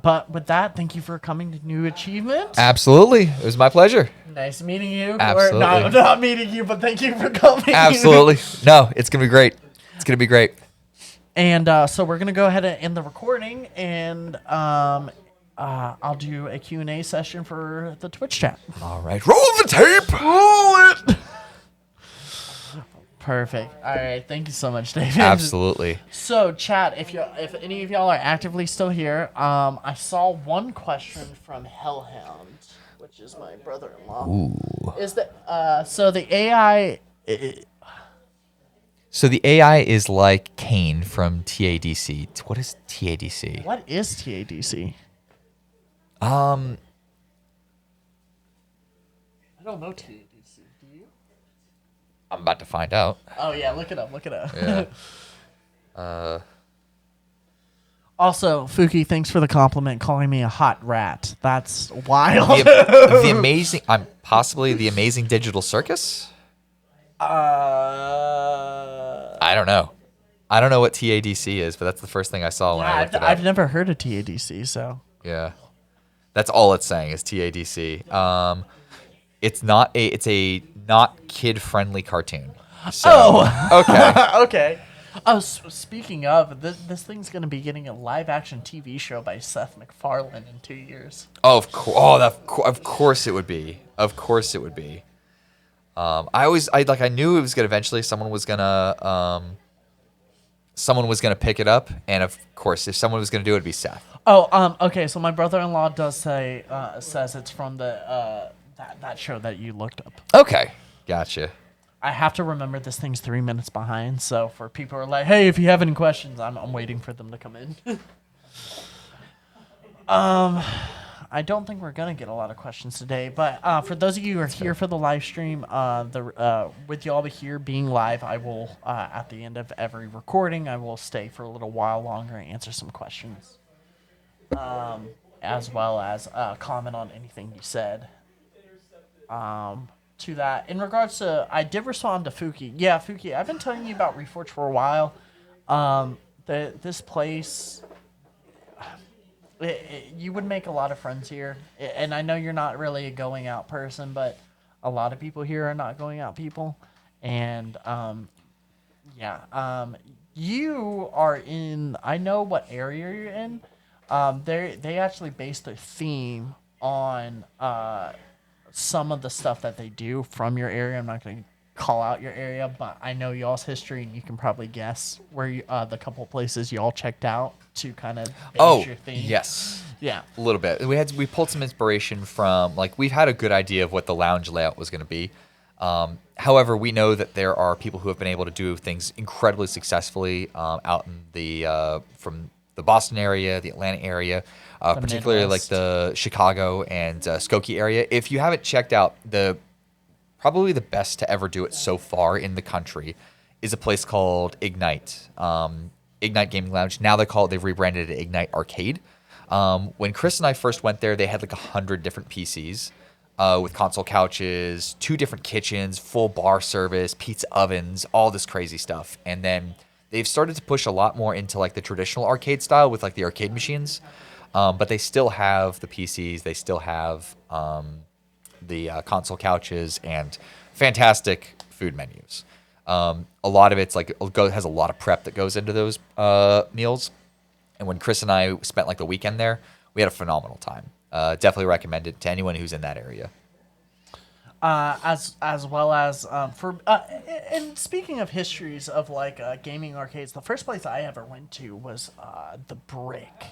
But with that, thank you for coming to New Achievement. Absolutely, it was my pleasure. Nice meeting you. Absolutely. Or not meeting you, but thank you for coming. Absolutely, no, it's gonna be great. It's gonna be great. And so we're gonna go ahead and end the recording, and I'll do a Q&A session for the Twitch chat. All right, roll the tape. Roll it. Perfect. All right. Thank you so much, David. Absolutely. So, chat, if any of y'all are actively still here, I saw one question from Hellhound, which is my brother-in-law. Ooh. Is that so the AI? So the AI is like Kane from TADC. What is TADC? What is TADC? Um, I don't know TADC. Do you? I'm about to find out. Oh yeah, look it up. Look it up. Yeah. Also, Fuki, thanks for the compliment calling me a hot rat. That's wild. The amazing, possibly the Amazing Digital Circus. I don't know. I don't know what TADC is, but that's the first thing I saw when I looked it up. I've never heard of TADC, so. Yeah, that's all it's saying is TADC. It's a not kid friendly cartoon. So, okay. Okay. Oh, speaking of, this thing's going to be getting a live-action TV show by Seth MacFarlane in 2 years. Oh, of course. Oh, of course it would be. Of course it would be. I knew it was gonna eventually someone was gonna pick it up, and of course, if someone was gonna do it, it'd be Seth. Oh, okay. So my brother-in-law does says it's from the that show that you looked up. Okay, gotcha. I have to remember this thing's 3 minutes behind. So for people who are like, hey, if you have any questions, I'm waiting for them to come in. I don't think we're gonna get a lot of questions today, but for those of you who are here for the live stream, with y'all here being live, I will at the end of every recording, I will stay for a little while longer and answer some questions, as well as comment on anything you said. To that, in regards to, I did respond to Fuki. Yeah, Fuki, I've been telling you about Reforge for a while. This place. You would make a lot of friends here, and I know you're not really a going out person, but a lot of people here are not going out people, and you are in. I know what area you're in. They actually based their theme on some of the stuff that they do from your area. I'm not going to call out your area, but I know y'all's history, and you can probably guess where the couple places y'all checked out to kind of base your theme. Yes. Yeah. A little bit. We pulled some inspiration from, like, we've had a good idea of what the lounge layout was going to be. However, we know that there are people who have been able to do things incredibly successfully out in the from the Boston area, the Atlanta area, particularly Midwest. like the Chicago and Skokie area. If you haven't checked out probably the best to ever do it so far in the country is a place called Ignite. Ignite Gaming Lounge. Now they've rebranded it Ignite Arcade. When Chris and I first went there, they had like 100 different PCs with console couches, 2 different kitchens, full bar service, pizza ovens, all this crazy stuff. And then they've started to push a lot more into like the traditional arcade style with like the arcade machines. But they still have the PCs. They still have the console couches and fantastic food menus. A lot of it's like has a lot of prep that goes into those meals. And when Chris and I spent like the weekend there, we had a phenomenal time. Definitely recommend it to anyone who's in that area. As well as and speaking of histories of like gaming arcades, the first place I ever went to was the Brick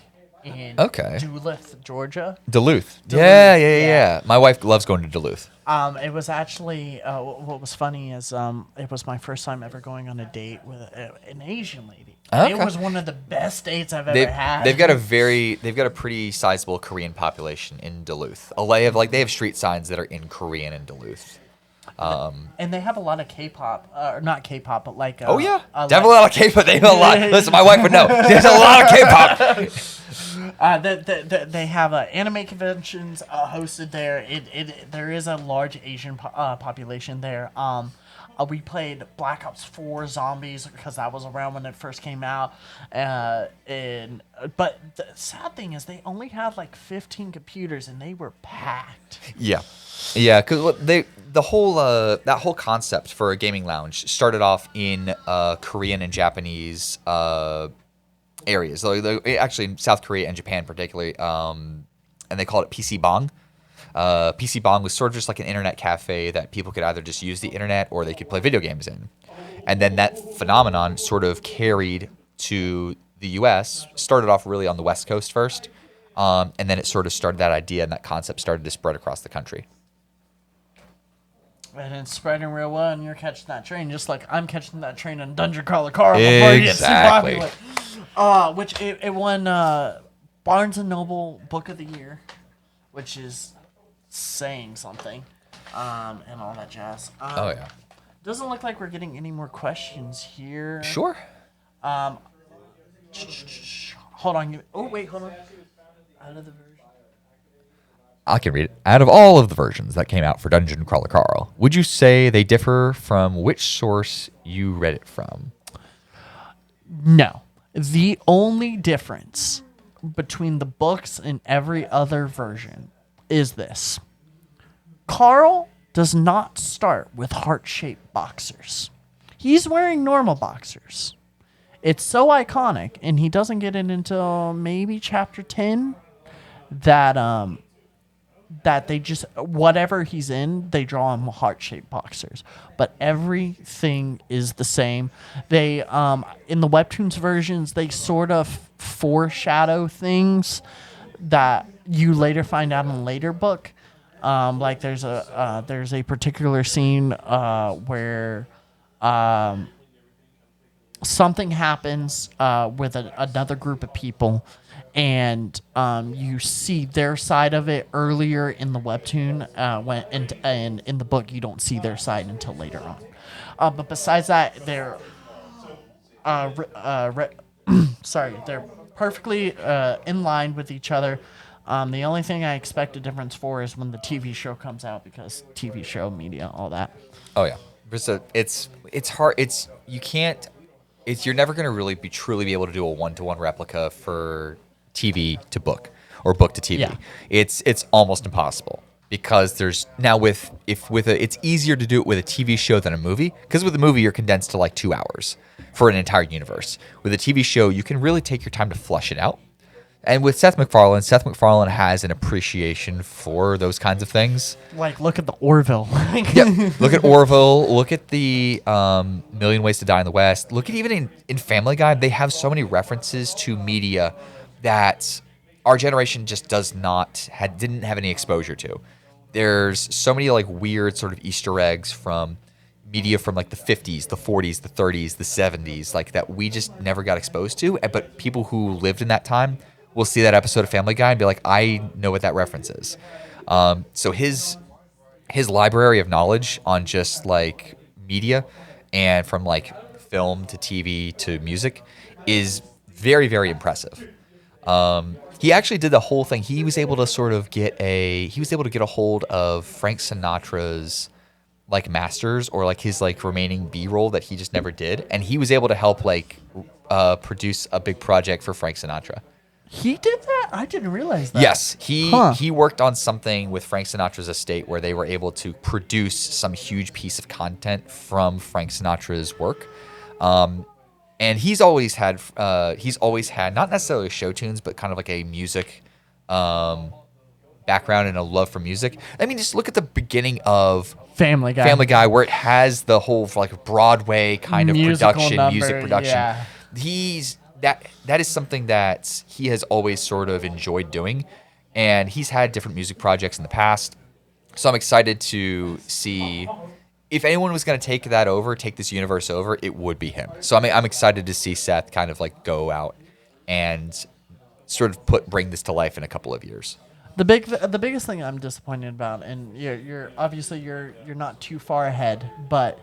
in Duluth, Georgia. Duluth. Duluth, Yeah. My wife loves going to Duluth. It was actually what was funny is it was my first time ever going on a date with an Asian lady. Okay. It was one of the best dates I've ever had. They've got a pretty sizable Korean population in Duluth. They have street signs that are in Korean in Duluth. And they have a lot of K-pop, or not K-pop, but like definitely a lot of K-pop. They have a lot. Listen, my wife would know. There's a lot of K-pop. They have anime conventions hosted there. There is a large Asian population there. We played Black Ops 4 Zombies because that was around when it first came out. But the sad thing is they only had like 15 computers and they were packed. Yeah, because that whole concept for a gaming lounge started off in Korean and Japanese areas. Actually, in South Korea and Japan particularly, and they called it PC Bong. PC Bong was sort of just like an internet cafe that people could either just use the internet or they could play video games in. And then that phenomenon sort of carried to the U.S., started off really on the West Coast first, and then it sort of started that idea and that concept started to spread across the country. And it's spreading real well, and you're catching that train just like I'm catching that train in Dungeon Crawler Carl before it gets too popular. Which it won Barnes & Noble Book of the Year, which is saying something, and all that jazz. Oh, yeah. Doesn't look like we're getting any more questions here. Sure. Hold on. Hold on. Out of the version. I can read it. Out of all of the versions that came out for Dungeon Crawler Carl, would you say they differ from which source you read it from? No. The only difference between the books and every other version is this. Carl does not start with heart-shaped boxers. He's wearing normal boxers. It's so iconic, and he doesn't get it until maybe chapter 10, that they just, whatever he's in, they draw him heart-shaped boxers. But everything is the same. They, in the Webtoons versions, they sort of foreshadow things that you later find out in a later book. Like there's a particular scene where something happens with another group of people, and you see their side of it earlier in the webtoon, and in the book you don't see their side until later on. But besides that, they're they're perfectly in line with each other. The only thing I expect a difference for is when the TV show comes out, because TV show media, all that. Oh yeah, so it's hard. You're never going to really truly be able to do a one-to-one replica for TV to book or book to TV. Yeah. It's almost impossible. because there's now it's easier to do it with a TV show than a movie, because with a movie you're condensed to like 2 hours for an entire universe. With a TV show, you can really take your time to flush it out. And with Seth MacFarlane has an appreciation for those kinds of things. Like, look at the Orville. Yep. Look at Orville. Look at the Million Ways to Die in the West. Look at even in Family Guy, they have so many references to media that our generation just didn't have any exposure to. There's so many like weird sort of Easter eggs from media from like the 50s, the 40s, the 30s, the 70s, like that we just never got exposed to. But people who lived in that time will see that episode of Family Guy and be like, I know what that reference is. So his library of knowledge on just like media and from like film to TV to music is very, very impressive. He actually did the whole thing. He was able to get a hold of Frank Sinatra's like masters or like his like remaining B-roll that he just never did, and he was able to help like produce a big project for Frank Sinatra. He did that? I didn't realize that. Yes, he worked on something with Frank Sinatra's estate where they were able to produce some huge piece of content from Frank Sinatra's work. And he's always had not necessarily show tunes, but kind of like a music background and a love for music. I mean, just look at the beginning of Family Guy, where it has the whole like Broadway kind of musical music production. Yeah. That is something that he has always sort of enjoyed doing, and he's had different music projects in the past. So I'm excited to see if anyone was going to take this universe over, it would be him. So I'm excited to see Seth kind of like go out and sort of bring this to life in a couple of years. The biggest thing I'm disappointed about, and you're obviously you're not too far ahead, but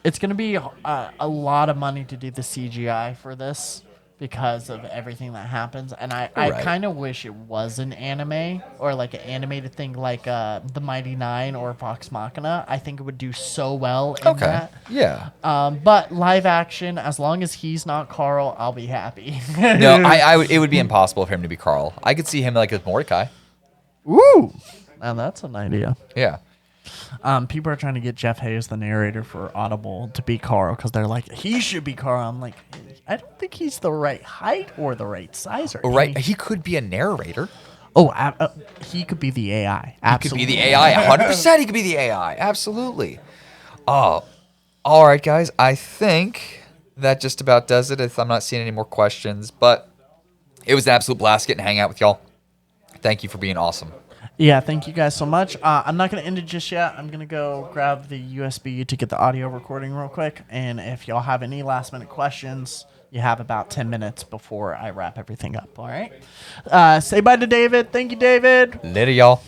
it's going to be a lot of money to do the CGI for this because of everything that happens, and I kind of wish it was an anime or like an animated thing like The Mighty Nine or Vox Machina. I think it would do so well in that. Yeah. But live action, as long as he's not Carl, I'll be happy. No, it would be impossible for him to be Carl. I could see him like as Mordecai. Ooh, and that's an idea. Yeah. People are trying to get Jeff Hayes, the narrator for Audible, to be Carl because they're like, he should be Carl. I'm like, I don't think he's the right height or the right size. Right. He could be a narrator. Oh, he could be the AI. Absolutely. He could be the AI. 100% he could be the AI. Absolutely. Oh, all right, guys. I think that just about does it. If I'm not seeing any more questions, but it was an absolute blast getting to hang out with y'all. Thank you for being awesome. Yeah, thank you guys so much. I'm not going to end it just yet. I'm going to go grab the USB to get the audio recording real quick. And if y'all have any last minute questions, you have about 10 minutes before I wrap everything up. All right. Say bye to David. Thank you, David. Later, y'all.